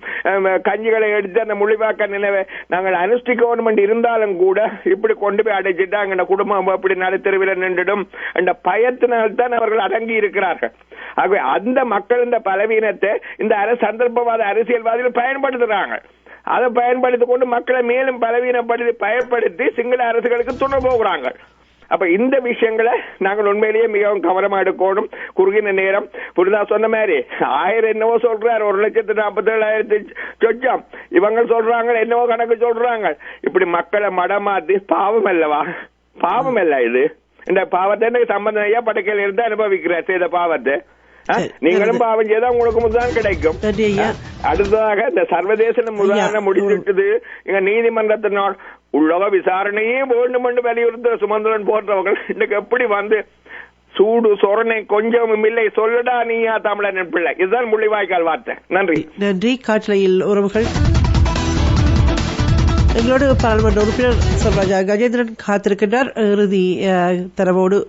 கஞ்சிகளை எடுத்து அந்த முள்ளிவாய்க்க நினைவை நாங்கள் அனுஷ்டிக்கணும் இருந்தாலும் கூட இப்படி கொண்டு போய் அடைச்சிட்டு அங்க குடும்பம் அப்படி நடுத்தருவில் நின்றுடும் என்ற பயத்தினால்தான் அவர்கள் அடங்கி இருக்கிறார்கள். ஆகவே அந்த மக்கள் இந்த பலவீனத்தை இந்த சந்தர்ப்பவாத அரசியல்வாதிகள் பயன்படுத்துறாங்க. அதை பயன்படுத்திக் கொண்டு மக்களை மேலும் பலவீனப்படுத்தி பயன்படுத்தி சிங்கள அரசுகளுக்கு துணை போகிறாங்க. அப்ப இந்த விஷயங்களை நாங்கள் உண்மையிலேயே மிகவும் கவனமா எடுக்கணும். குறுகின நேரம் புரிதா சொன்ன மாதிரி 1000 என்னவோ சொல்றாரு, 1,47,000 சொச்சம் இவங்க சொல்றாங்க, என்னவோ கணக்கு சொல்றாங்க. இப்படி மக்களை மடமாத்தி பாவம் அல்லவா? பாவம் அல்ல இது. இந்த பாவத்தை சம்பந்தம் படைக்கையில் இருந்து அனுபவிக்கிறார் செய்த பாவத்தை. நீங்களும் பாவம் செய்தா உங்களுக்கு முதல் கிடைக்கும். அடுத்ததாக இந்த சர்வதேச முதலான முடிஞ்சிட்டது எங்க நீதிமன்றத்தினால் உலக விசாரணையே வேண்டும் என்று வலியுறுத்த சுமந்திரன் போன்றவர்கள் இன்னைக்கு எப்படி வந்து சூடு சொரணை கொஞ்சமும் இல்லை சொல்லடா நீயா தமிழன் பிள்ளை. இதுதான் முள்ளிவாய்க்கால் வார்த்தை. நன்றி. நன்றி. காற்றலையில் உறவுகள் எங்களோடு பாராளுமன்ற உறுப்பினர் செல்வராஜா கஜேந்திரன் காத்திருக்கின்றார். இறுதி தரவோடு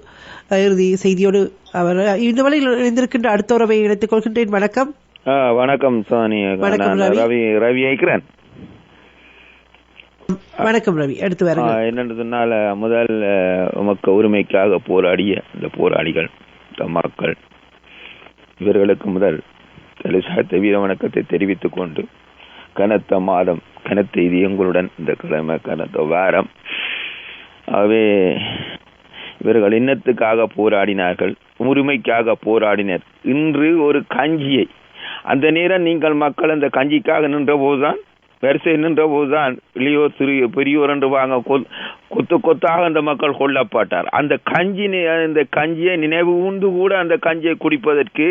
இறுதி செய்தியோடு அவர் இந்த வழியில் இணைந்திருக்கின்ற அடுத்த உறவை இணைத்துக் கொள்கின்றேன். வணக்கம். வணக்கம் சானி. ரவி ஐக்கிறேன். வணக்கம் ரவி. அடுத்து வர என்னன்னு சொன்னால முதல் உமக்கு உரிமைக்காக போராடிய இந்த போராளிகள் மக்கள் இவர்களுக்கு முதல் சார்ந்த வீர வணக்கத்தை தெரிவித்துக் கொண்டு கனத்த மாதம் கனத்த இது எங்களுடன் இந்த கிழமை கனத்த வாரம். அவே இவர்கள் இன்னத்துக்காக போராடினார்கள், உரிமைக்காக போராடினர். இன்று ஒரு கஞ்சியை அந்த நேரம் நீங்கள் மக்கள் அந்த கஞ்சிக்காக நின்ற போதுதான் வரிசை நின்ற போதுதான் இளையோர் சிறிய பெரியோர் என்று வாங்க கொத்து கொத்தாக அந்த மக்கள் கொல்லப்பட்டார். அந்த கஞ்சியை நினைவு ஊந்து கூட அந்த கஞ்சியை குடிப்பதற்கு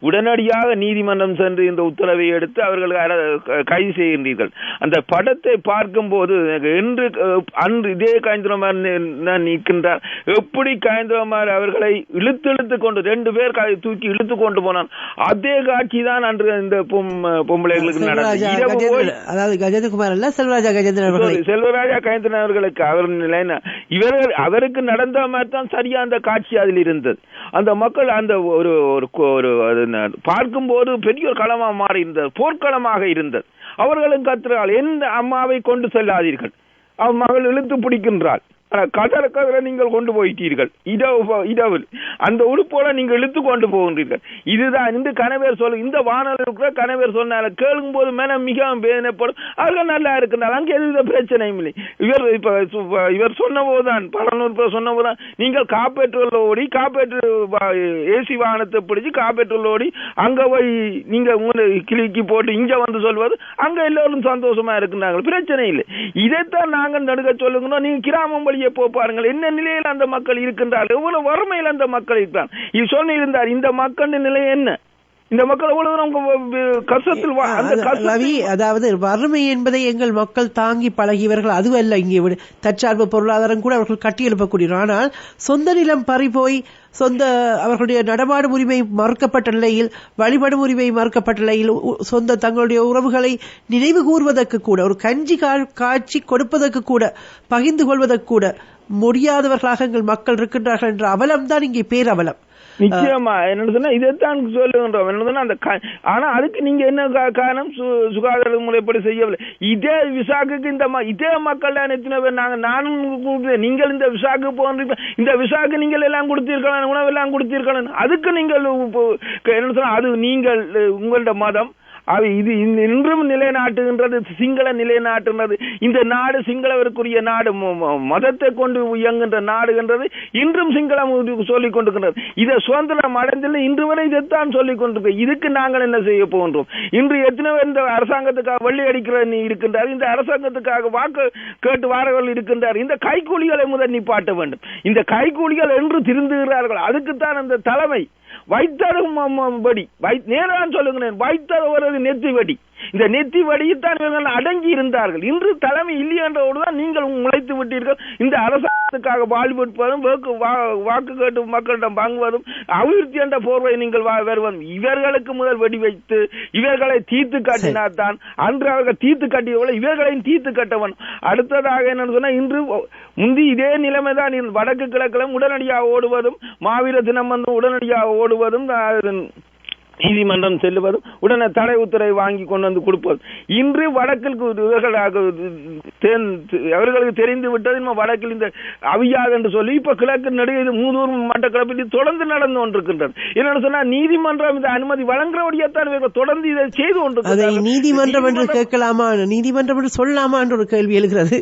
உடனடியாக நீதிமன்றம் சென்று இந்த உத்தரவை எடுத்து அவர்கள் கைது செய்கின்றீர்கள். அந்த படத்தை பார்க்கும் போது என்று அன்று இதே காயந்திரமார் நிற்கின்றார். எப்படி காயந்திரமார் அவர்களை இழுத்து கொண்டு 2 பேர் தூக்கி இழுத்து கொண்டு போனான். அதே காட்சி தான் அன்று இந்த பொம்பளைகளுக்கு நடந்தது. கஜேந்திரகுமார் அல்ல, செல்வராஜா கஜேந்திரன், செல்வராஜா கஜேந்திரன் அவர்களுக்கு அவர் இவர்கள் அவருக்கு நடந்த மாதிரி தான் சரியா அந்த காட்சி அதில் இருந்தது. அந்த மக்கள் அந்த ஒரு பார்க்கும் போது பெரிய ஒரு களமா மாறி இருந்தது, போர்க்களமாக இருந்தது. அவர்களும் கத்துறாள், எந்த அம்மாவை கொண்டு செல்லாதீர்கள், அவன் மகள் இழுத்து பிடிக்கின்றாள், கதற நீங்கள் கொண்டு போயிட்டீர்கள் இடவில் அந்த உடுப்போல நீங்கள் இழுத்து கொண்டு போகின்றீர்கள். இதுதான் இந்த கணவர் சொல்ல இந்த வானொலி கணவர் சொன்னால கேளும் போது மேல மிகவும் வேதனைப்படும். அவர்கள் நல்லா இருக்கின்றார், அங்கே எதுவித பிரச்சனையும் இல்லை. இவர் சொன்ன போதுதான் பலநூறு சொன்ன போதுதான் நீங்கள் காப்பேற்றுள்ள ஓடி காப்பேற்று ஏசி வாகனத்தை பிடிச்சு காப்பேற்றுள்ள ஓடி அங்க போய் நீங்க கிளிக்கி போட்டு இங்க வந்து சொல்வது அங்க எல்லோரும் சந்தோஷமா இருக்கின்றாங்க, பிரச்சனை இல்லை. இதைத்தான் நாங்கள் நடுக்க சொல்லுங்க. நீங்க கிராமம் வழியே பாருங்கள் என்ன நிலையில் அந்த மக்கள் இருக்கின்றார்கள், எவ்வளவு வறுமையில் அந்த மக்கள் இருக்கிறார். இது சொல்லி இருந்தார் இந்த மக்களின் நிலை என்ன, இந்த மக்கள் எவ்வளவு கஷ்டத்தில். ரவி, அதாவது வறுமை என்பதை எங்கள் மக்கள் தாங்கி பழகியவர்கள், அதுவல்ல. இங்கே தற்சார்பு பொருளாதாரம் கூட அவர்கள் கட்டியெழுப்பக்கூடிய, ஆனால் சொந்த நிலம் பறிபோய் சொந்த அவர்களுடைய நடமாடும் உரிமை மறுக்கப்பட்ட நிலையில், வழிபடும் உரிமை மறுக்கப்பட்ட நிலையில், சொந்த தங்களுடைய உறவுகளை நினைவு கூறுவதற்கு கூட, ஒரு கஞ்சி காட்சி கொடுப்பதற்கு கூட, பகிர்ந்து கொள்வதற்கு கூட முடியாதவர்களாக எங்கள் மக்கள் இருக்கின்றார்கள் என்ற அவலம் தான் இங்கே பேரவலம். நிச்சயமா என்ன சொன்னா இதைத்தான் சொல்லுகின்றோம். என்ன சொன்னா அந்த ஆனா அதுக்கு நீங்க என்ன காரணம், சுகாதார முறைப்படி செய்யவில்லை. இதே விசாக்குக்கு இதே மக்கள் தான் எத்தனை பேர் நானும் நீங்கள் இந்த விசாக்கு போன்ற இந்த விசாக்கு நீங்கள் எல்லாம் கொடுத்தீர்கள், உணவெல்லாம் கொடுத்தீர்கள். அதுக்கு நீங்கள் என்ன சொன்னா அது நீங்கள் உங்களோட மதம் இது இன்றும் நிலைநாட்டுகின்றது, சிங்கள நிலைநாட்டுகின்றது. இந்த நாடு சிங்களவருக்குரிய நாடு, மதத்தை கொண்டு இயங்குகின்ற நாடு என்றது இன்றும் சிங்களம் சொல்லிக் கொண்டிருக்கின்றது. இதை சுதந்திரம் அடைந்தில்லை, இன்று வரை இதைத்தான் சொல்லிக் கொண்டிருக்க. இதுக்கு நாங்கள் என்ன செய்ய போகின்றோம்? இன்று எத்தனை பேர் இந்த அரசாங்கத்துக்காக வெள்ளி அடிக்கிற இருக்கின்றார், இந்த அரசாங்கத்துக்காக வாக்கு கேட்டு வாரவர்கள் இருக்கின்றார். இந்த கைக்கூலிகளை முதல் நிப்பாட்ட வேண்டும். இந்த கைக்கூலிகள் என்று திருந்துகிறார்கள். அதுக்குத்தான் அந்த தலைமை வைத்தரும் வடி நேரான் சொல்லுகிறேன், வைத்தரவரது நெத்தி வடி. இந்த நெத்தி வடியைத்தான் இவர்கள் அடங்கி இருந்தார்கள். இன்று தலைமை இல்லை என்றவுடன் நீங்கள் முளைத்து விட்டீர்கள். இந்த அரசாங்கத்துக்காக வாழ்வெடுப்பதும் வாக்கு கேட்டு மக்களிடம் வாங்குவதும் அபிவிருத்தி என்ற போர்வை நீங்கள் வருவதும் இவர்களுக்கு முதல் வெடி வைத்து இவர்களை தீர்த்து காட்டினால்தான் அன்று அவர்கள் தீர்த்து கட்டியவர்கள் இவர்களையும் தீர்த்து கட்டவன். அடுத்ததாக என்னன்னு சொன்னா இன்று முந்தி இதே நிலைமைதான் வடக்கு கிழக்கிலும் உடனடியாக ஓடுவதும் மாவீர தினம் வந்து உடனடியாக ஓடுவதும் நீதிமன்றம் செல்லுவதும் உடனே தடை உத்தரவை வாங்கி கொண்டு வந்து கொடுப்பது. இன்று வடக்கில் அவர்களுக்கு தெரிந்து விட்டது வடக்கில் இந்த அவியாது என்று சொல்லி இப்ப கிழக்கு நடுவே மூதூர் மட்டக்களப்பில் தொடர்ந்து நடந்து கொண்டிருக்கின்றது. என்னன்னு சொன்னா நீதிமன்றம் இந்த அனுமதி வழங்குறபடியாத்தான் இவர்கள் தொடர்ந்து இதை செய்து கொண்டிருக்கிறது. நீதிமன்றம் என்று கேட்கலாமா, நீதிமன்றம் என்று சொல்லலாமா என்ற ஒரு கேள்வி எழுகிறது.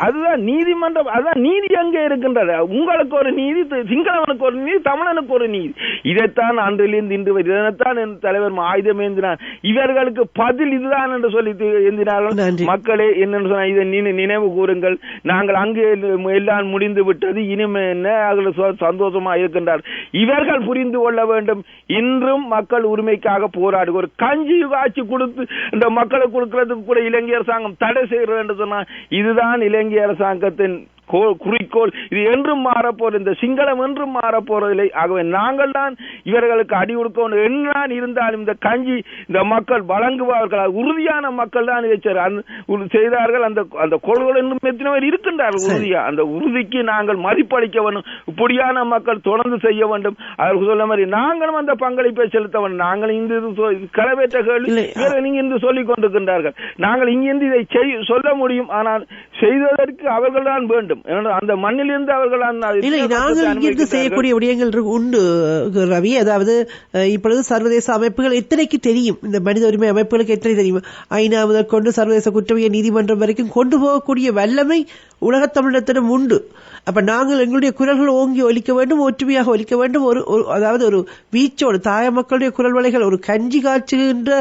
அதுதான் நீதிமன்றம், அதுதான் நீதி அங்கே இருக்கின்றது. உங்களுக்கு ஒரு நீதி, சிங்களவனுக்கு ஒரு நீதி, தமிழனுக்கு ஒரு நீதி. இதைத்தான் அன்றிலிருந்து இன்று இதனைத்தான் தலைவர் ஆயுதம் ஏந்தினார். இவர்களுக்கு பதில் இதுதான் என்று சொல்லி ஏந்தினார்கள். மக்களே என்னன்னு சொன்ன இதை நினைவு கூறுங்கள், நாங்கள் அங்கே எல்லாம் முடிந்து விட்டது, இனிமே என்ன சந்தோஷமா இருக்கின்றார். இவர்கள் புரிந்து கொள்ள வேண்டும், இன்றும் மக்கள் உரிமைக்காக போராடு. ஒரு கஞ்சி காட்சி கொடுத்து இந்த மக்களுக்கு கொடுக்கிறதுக்கு கூட இலங்கை அரசாங்கம் தடை செய்கிறது என்று சொன்னால் இதுதான் இலங்கை அரசாங்கத்தின் குறிக்கோள். இது என்றும் மாறப்போறது, இந்த சிங்களம் என்றும் மாறப்போறதில்லை. ஆகவே நாங்கள் தான் இவர்களுக்கு அடி கொடுக்க என்ன இருந்தாலும் இந்த கஞ்சி இந்த மக்கள் வழங்குவார்கள். உறுதியான மக்கள் தான் இதை செய்தார்கள். அந்த கொள்கை என்றும் எத்தனை இருக்கின்றார்கள் உறுதியா. அந்த உறுதிக்கு நாங்கள் மதிப்பளிக்க வேண்டும். இப்படியான மக்கள் தொடர்ந்து செய்ய வேண்டும். அவர்கள் சொல்ல மாதிரி நாங்களும் அந்த பங்களிப்பை செலுத்த வேண்டும். நாங்கள் இந்த கலவேற்ற கேள்வி நீங்க இன்று சொல்லிக் கொண்டிருக்கின்றார்கள். நாங்கள் இங்கிருந்து இதை சொல்ல முடியும், ஆனால் செய்வதற்கு அவர்கள் தான் வேண்டும். அந்த மண்ணிலிருந்து அவர்கள் நாங்கள் இங்கிருந்து செய்யக்கூடிய விடயங்கள் உண்டு ரவி. அதாவது இப்பொழுது சர்வதேச அமைப்புகள் எத்தனைக்கு தெரியும், இந்த மனித உரிமை அமைப்புகளுக்கு எத்தனை தெரியும், ஐநா முதல் கொண்டு சர்வதேச குற்றவியல் நீதிமன்றம் வரைக்கும் கொண்டு போகக்கூடிய வல்லமை உலகத் தமிழத்திடம் உண்டு. அப்ப நாங்கள் எங்களுடைய குரல்கள் ஓங்கி ஒலிக்க வேண்டும், ஒற்றுமையாக ஒலிக்க வேண்டும். அதாவது ஒரு வீச்சோடு தாய மக்களுடைய குரல் வலைகள், ஒரு கஞ்சி காய்ச்சுகின்ற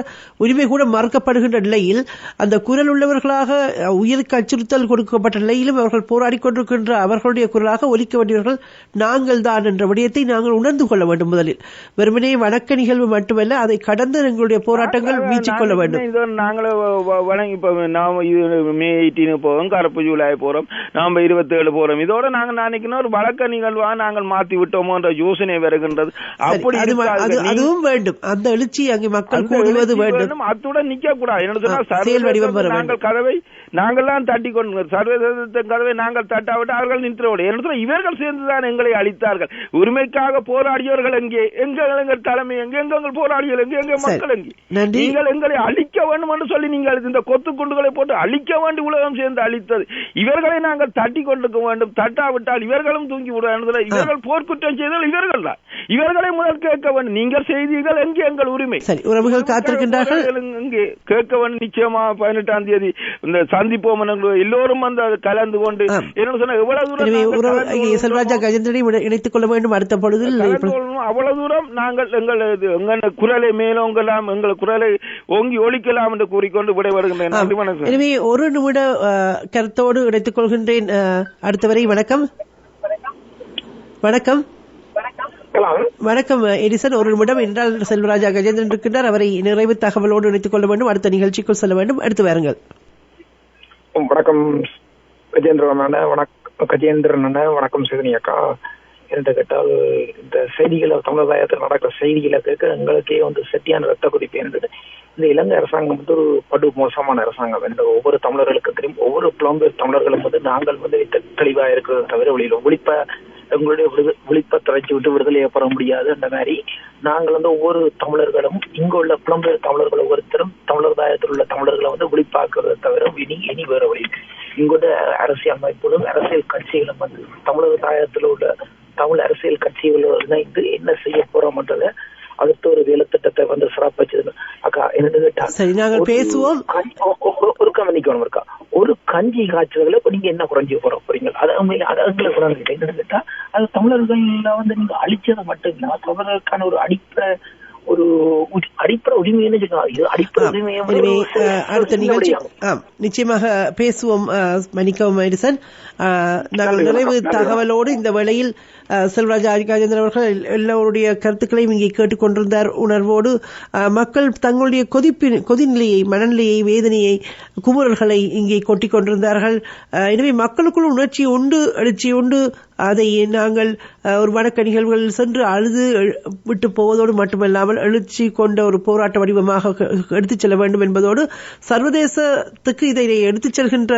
உரிமை கூட மறுக்கப்படுகின்ற நிலையில் அந்த குரல் உள்ளவர்களாக உயிருக்கு அச்சுறுத்தல் கொடுக்கப்பட்ட நிலையிலும் அவர்கள் போராடி கொண்டிருக்கின்ற அவர்களுடைய குரலாக ஒலிக்க வேண்டியவர்கள் நாங்கள் தான் என்ற விடயத்தை நாங்கள் உணர்ந்து கொள்ள வேண்டும். முதலில் வெறுமனே வணக்க நிகழ்வு மட்டுமல்ல, அதை கடந்து எங்களுடைய போராட்டங்கள் வீச்சிக் கொள்ள வேண்டும். நாங்கள் மே 18 போவோம், கருப்பு ஜூலை போறோம், நாம 27 போறோம். இதோட நாங்க நினைக்கணும் ஒரு வழக்க நிகழ்வா நாங்கள் மாற்றி விட்டோமோ என்ற யோசனை வருகின்றது. அப்படி அதுவும் வேண்டும். அந்த எழுச்சி அங்கே மக்கள் கூடுவது வேண்டும். அத்துடன் நிக்க கூடாது. என்ன சொன்னா நாங்கள் கதவை நாங்கள்லாம் தட்டி கொண்டு சர்வதேசத்தின் கதவை நாங்கள் தட்டாவிட்டு அவர்கள் நிறுத்தவில்லை. இவர்கள் சேர்ந்துதான் எங்களை அழித்தார்கள். உரிமைக்காக போராடியவர்கள் எங்கே? எங்கள் தலைமை எங்கே? எங்கள் போராடியவர்கள் எங்கே? எங்க மக்கள் எங்கே? நீங்கள் எங்களை அழிக்க வேண்டும் என்று சொல்லி நீங்கள் இந்த கொத்து குண்டுகளை போட்டு அழிக்க வேண்டி உலகம் சேர்ந்து அழித்தது. இவர்களை நாங்கள் தட்டி கொண்டிருக்க வேண்டும். தட்டாவிட்டால் இவர்களும் தூங்கி விட. இவர்கள் போர்க்குற்றம் செய்தால் இவர்கள் தான். இவர்களை முதல் கேட்க வேண்டும். நீங்கள் செய்தீர்கள் எங்கே? எங்கள் உரிமை. உறவுகள் காத்திருக்கின்றார்கள். இங்கே கேட்க வேண்டும். நிச்சயமா 18ஆம் தேதி இந்த சந்திப்போம். எல்லோரும் வந்து கலந்து கொண்டு என்ன சொன்ன எவ்வளவு தூரம் செல்வராஜா கஜேந்திரனை இணைத்துக் கொள்ள வேண்டும். அடுத்த பொழுதில் அவ்வளவு தூரம் நாங்கள் எங்கள் குரலை மேலோங்கலாம், எங்கள் குரலை ஓங்கி ஒழிக்கலாம் என்று கூறிக்கொண்டு விடைபெறுகின்றேன். எனவே ஒரு நிமிட கருத்தோடு இணைத்துக் கொள்கின்றேன். அடுத்தவரை வணக்கம். வணக்கம் வணக்கம் எடிசன். ஒரு நிமிடம் என்றால் செல்வராஜா கஜேந்திரன் இருக்கின்றார். அவரை நிறைவு தகவலோடு இணைத்துக் கொள்ள வேண்டும். அடுத்த நிகழ்ச்சிக்குள் செல்ல வேண்டும். அடுத்து வாருங்கள். வணக்கம் கஜேந்திரன். வணக்கம் கஜேந்திரன். வணக்கம் சிவனி அக்கா. என்று கேட்டால் இந்த செய்திகளை சமுதாயத்தில் நடக்கிற செய்திகளை கேட்க எங்களுக்கே வந்து சரியான ரத்த குறிப்பு இருந்தது. இந்த இலங்கை அரசாங்கம் வந்து ஒரு படு மோசமான அரசாங்கம் என்று ஒவ்வொரு தமிழர்களுக்கும் தெரியும். ஒவ்வொரு புலம்பெயர் தமிழர்களும் வந்து நாங்கள் வந்து தெளிவா இருக்கிறத தவிர வெளியில எங்களுடைய விழிப்பை திரைச்சி விட்டு விடுதலையை பெற முடியாது. அந்த மாதிரி நாங்கள் வந்து ஒவ்வொரு தமிழர்களும் இங்கு உள்ள புலம்பெயர் தமிழர்கள் ஒவ்வொருத்தரும் தமிழர் தாயத்தில் உள்ள தமிழர்களை வந்து விழிப்பாக்குறதை தவிர இனி வேற வழி. இங்குள்ள அரசியல் அமைப்புகளும் அரசியல் கட்சிகளும் வந்து தமிழர் தாயத்தில் உள்ள தமிழ் அரசியல் கட்சிகளோடு இணைந்து என்ன செய்ய போறோம்ன்றத அடுத்த ஒரு வேலை திட்டத்தை வந்து சிறப்பாச்சு. அக்கா என்ன கேட்டா பேசுவோம். ஒரு கவனிக்கணும் இருக்கா, ஒரு கஞ்சி காய்ச்சல்களை இப்ப நீங்க என்ன குறைஞ்சி போறீங்க? அதை குறைஞ்சிட்டு என்னன்னு கேட்டா அது தமிழர்கள வந்து நீங்க அழிச்சதை மட்டும் இல்ல, தமிழர்களுக்கான ஒரு அடிப்படை உரிமைன்னு சொல்லுவாங்க. அடிப்படை உரிமையை அடுத்த நிகழ்ச்சி நிச்சயமாக பேசுவோம். மன்னிக்கவும் எடிசன். நாங்கள் நிறைவு தகவலோடு இந்த வேளையில் செல்வராஜா கஜேந்திரன் அவர்கள் எல்லோருடைய கருத்துக்களையும் இங்கே கேட்டுக்கொண்டிருந்தார். உணர்வோடு மக்கள் தங்களுடைய கொதிநிலையை, மனநிலையை, வேதனையை, குமுறல்களை இங்கே கொட்டிக் கொண்டிருந்தார்கள். எனவே மக்களுக்குள் உணர்ச்சி உண்டு, எழுச்சி உண்டு. அதை நாங்கள் ஒரு வணக்க நிகழ்வுகளில் சென்று அழுது விட்டு போவதோடு மட்டுமல்லாமல் எழுச்சி கொண்ட ஒரு போராட்ட வடிவமாக எடுத்துச் செல்ல வேண்டும் என்பதோடு சர்வதேசத்துக்கு இதை எடுத்துச் செல்கின்ற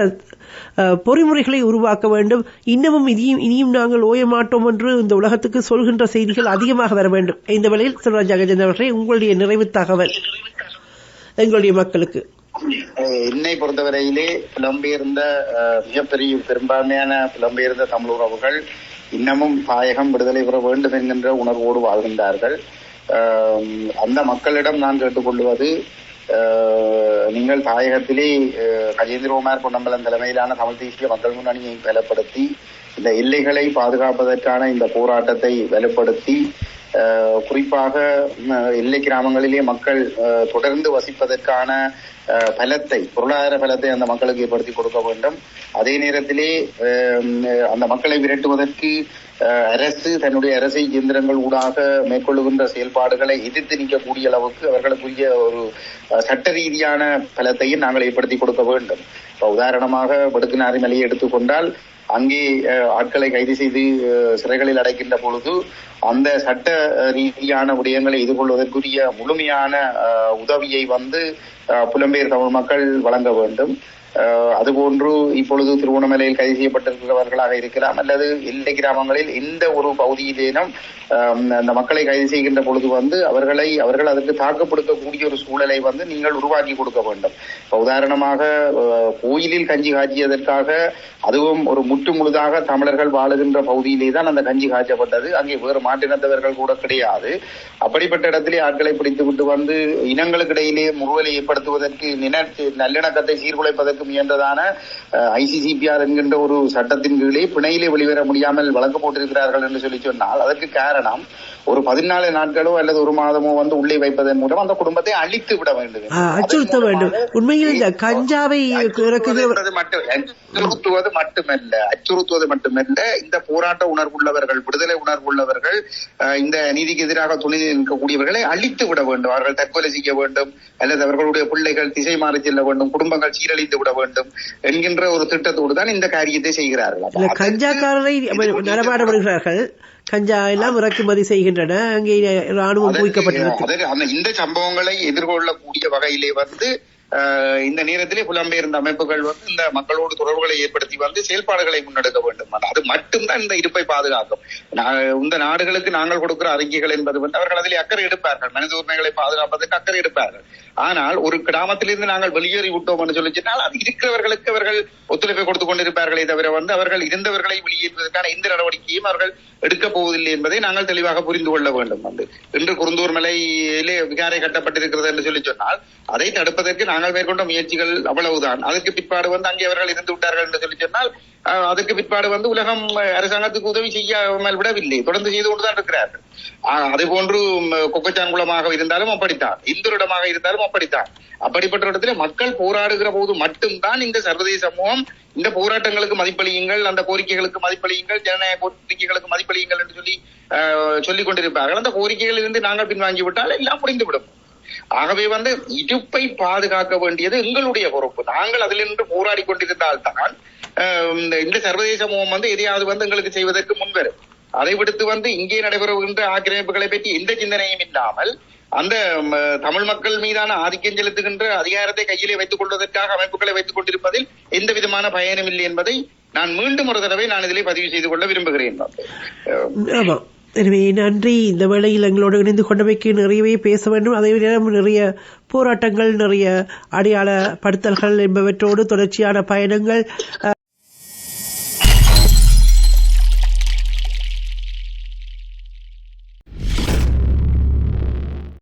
பொறிமுறைகளை உருவாக்க வேண்டும். இன்னமும் இனியும் நாங்கள் ஓய மாட்டோம் என்று இந்த உலகத்துக்கு சொல்கின்ற செய்திகள் அதிகமாக வர வேண்டும். இந்த வேளையில் செல்வராஜா கஜேந்திரன் அவர்களே, உங்களுடைய நிறைவு தகவல் எங்களுடைய மக்களுக்கு. என்னை பொறுத்தவரையிலே புலம்பெயர்ந்த மிகப்பெரிய பெரும்பான்மையான புலம்பெயர்ந்த தமிழ் உறவுகள் இன்னமும் தாயகம் விடுதலை பெற வேண்டும் என்கின்ற உணர்வோடு வாழ்கின்றார்கள். அந்த மக்களிடம் நான் கேட்டுக்கொள்வது, நீங்கள் தாயகத்திலே கஜேந்திரகுமார் பொன்னம்பலம் தலைமையிலான தமிழ் தேசிய மக்கள் முன்னணியை பலப்படுத்தி இந்த எல்லைகளை பாதுகாப்பதற்கான இந்த போராட்டத்தை வலுப்படுத்தி குறிப்பாக எல்லை கிராமங்களிலே மக்கள் தொடர்ந்து வசிப்பதற்கான பலத்தை, பொருளாதார பலத்தை அந்த மக்களுக்கு ஏற்படுத்தி கொடுக்க வேண்டும். அதே நேரத்திலே அந்த மக்களை விரட்டுவதற்கு அரசு தன்னுடைய அரசை இயந்திரங்கள் ஊடாக மேற்கொள்ளுகின்ற செயல்பாடுகளை எதிர்த்து நிற்கக்கூடிய அளவுக்கு அவர்களுக்குரிய ஒரு சட்ட ரீதியான பலத்தையும் நாங்கள் ஏற்படுத்தி கொடுக்க வேண்டும். இப்ப உதாரணமாக வடுக்குநாரி மலையை எடுத்துக்கொண்டால் அங்கே ஆட்களை கைது செய்து சிறைகளில் அடைக்கின்ற பொழுது அந்த சட்ட ரீதியான விடயங்களை எதிர்கொள்வதற்குரிய முழுமையான உதவியை வந்து புலம்பெயர் தமிழ் மக்கள் வழங்க வேண்டும். அதுபோன்று இப்பொழுது திருவோணமலையில் கைது செய்யப்பட்டிருக்கிறவர்களாக இருக்கலாம் அல்லது எல்லை கிராமங்களில் எந்த ஒரு பகுதியிலேனும் அந்த மக்களை கைது செய்கின்ற பொழுது வந்து அவர்கள் அதற்கு தாக்கப்படுத்தக்கூடிய ஒரு சூழலை வந்து நீங்கள் உருவாக்கி கொடுக்க வேண்டும். இப்ப உதாரணமாக கோயிலில் கஞ்சி காய்ச்சியதற்காக அதுவும் ஒரு முற்று முழுதாக தமிழர்கள் வாழுகின்ற பகுதியிலே தான் அந்த கஞ்சி காய்ச்சப்பட்டது. அங்கே வேறு மாற்றினத்தவர்கள் கூட கிடையாது. அப்படிப்பட்ட இடத்திலே ஆட்களை பிடித்து விட்டு வந்து இனங்களுக்கு இடையிலே முறுவலை ஏற்படுத்துவதற்கு நல்லிணக்கத்தை சீர்குலைப்பதற்கு முயன்றதான ICCPR என்கின்ற ஒரு சட்டத்தின் கீழே பிணையிலே வெளிவர முடியாமல் வழக்கு போட்டிருக்கிறார்கள் என்று சொல்லி சொன்னால் அதற்கு காரணம் ஒரு 14 நாட்களோ அல்லது ஒரு மாதமோ வந்து உள்ளே வைப்பதன் மூலம் அந்த குடும்பத்தை அழித்து விட வேண்டும், அச்சுறுத்த வேண்டும். உண்மையில் இந்த கஞ்சாவை அச்சுறுத்துவது மட்டுமல்ல, இந்த போராட்ட உணர்வுள்ளவர்கள், விடுதலை உணர்வுள்ளவர்கள், இந்த நீதிக்கு எதிராக துணிந்து நிற்கக்கூடியவர்களை அழித்து விட வேண்டும். அவர்கள் தற்கொலை செய்ய வேண்டும் அல்லது அவர்களுடைய பிள்ளைகள் திசை மாறி செல்ல வேண்டும், குடும்பங்கள் சீரழித்து விட வேண்டும் என்கின்ற ஒரு திட்டத்தோடு தான் இந்த காரியத்தை செய்கிறார்கள். கஞ்சாக்காரரை நடமாட வருகிறார்கள், கஞ்சா எல்லாம் இறக்குமதி செய்கின்றன, அங்கே ராணுவம் குவிக்கப்பட்டிருக்கிறது. இந்த சம்பவங்களை எதிர்கொள்ளக்கூடிய வகையிலே வந்து இந்த நேரத்திலே புலம்பெயர்ந்த அமைப்புகள் வந்து இந்த மக்களோடு தொடர்புகளை ஏற்படுத்தி வந்து செயல்பாடுகளை முன்னெடுக்க வேண்டும். அது மட்டும்தான் இந்த இருப்பை பாதுகாக்கும். இந்த நாடுகளுக்கு நாங்கள் கொடுக்கிற அறிக்கைகள் என்பது வந்து அவர்கள் அதில் அக்கறை எடுப்பார்கள், மனித உரிமைகளை பாதுகாப்பதற்கு அக்கறை எடுப்பார்கள். ஆனால் ஒரு கிராமத்திலிருந்து நாங்கள் வெளியேறி விட்டோம் என்று சொல்லி சொன்னால் அது இருக்கிறவர்களுக்கு அவர்கள் ஒத்துழைப்பை கொடுத்துக் கொண்டிருப்பார்களே தவிர வந்து அவர்கள் இருந்தவர்களை வெளியேற்றுவதற்கான எந்த நடவடிக்கையும் அவர்கள் எடுக்கப் போவதில்லை என்பதை நாங்கள் தெளிவாக புரிந்து கொள்ள வேண்டும். வந்து இன்று குருந்தூர் மலையிலே விகாரை கட்டப்பட்டிருக்கிறது என்று சொல்லி சொன்னால் அதை தடுப்பதற்கு நாங்கள் மேற்கொண்ட முயற்சிகள் அவ்வளவுதான். அதற்கு பிற்பாடு வந்து அங்கே அவர்கள் இருந்து விட்டார்கள் என்று சொல்லி சொன்னால் அதற்கு பிற்பாடு வந்து உலகம் அரசாங்கத்துக்கு உதவி செய்யாமல் விடவில்லை, தொடர்ந்து செய்து கொண்டுதான் இருக்கிறார்கள். அதே போன்று கொக்கச்சாங்குளமாக இருந்தாலும் அப்படித்தான், இந்துரிடமாக இருந்தாலும் அப்படித்தான். அப்படிப்பட்ட இடத்துல மக்கள் போராடுகிற போது மட்டும்தான் இந்த சர்வதேச சமூகம் இந்த போராட்டங்களுக்கு மதிப்பளியுங்கள், அந்த கோரிக்கைகளுக்கு மதிப்பளியுங்கள், ஜனநாயக கோரிக்கைகளுக்கு மதிப்பளியுங்கள் என்று சொல்லிக் கொண்டிருப்பார்கள். அந்த கோரிக்கைகளிலிருந்து நாங்கள் பின்வாங்கிவிட்டால் எல்லாம் முடிந்துவிடும். ஆகவே வந்து இருப்பை பாதுகாக்க வேண்டியது எங்களுடைய பொறுப்பு. நாங்கள் அதிலிருந்து போராடி கொண்டிருந்தால்தான் இந்த சர்வதேச சமூகம் வந்து எதையாவது வந்து எங்களுக்கு செய்வதற்கு முன்வரும். அதை விடுத்து வந்து இங்கே நடைபெறுகின்ற ஆக்கிரமிப்புகளை பற்றி எந்த சிந்தனையும் இல்லாமல் அந்த தமிழ் மக்கள் மீதான ஆதிக்கம் செலுத்துகின்ற அதிகாரத்தை கையிலே வைத்துக் கொள்வதற்காக அமைப்புகளை வைத்துக் கொண்டிருப்பதில் எந்த விதமான பயனும் இல்லை என்பதை நான் மீண்டும் ஒரு தடவை நான் இதிலே பதிவு செய்து கொள்ள விரும்புகிறேன். எனவே நன்றி. இந்த வேளையில் எங்களோடு இணைந்து கொண்டமைக்கு நிறையவே பேச வேண்டும். அதே நேரம் நிறைய போராட்டங்கள், நிறைய அடையாளப்படுத்தல்கள் என்பவற்றோடு தொடர்ச்சியான பயணங்கள்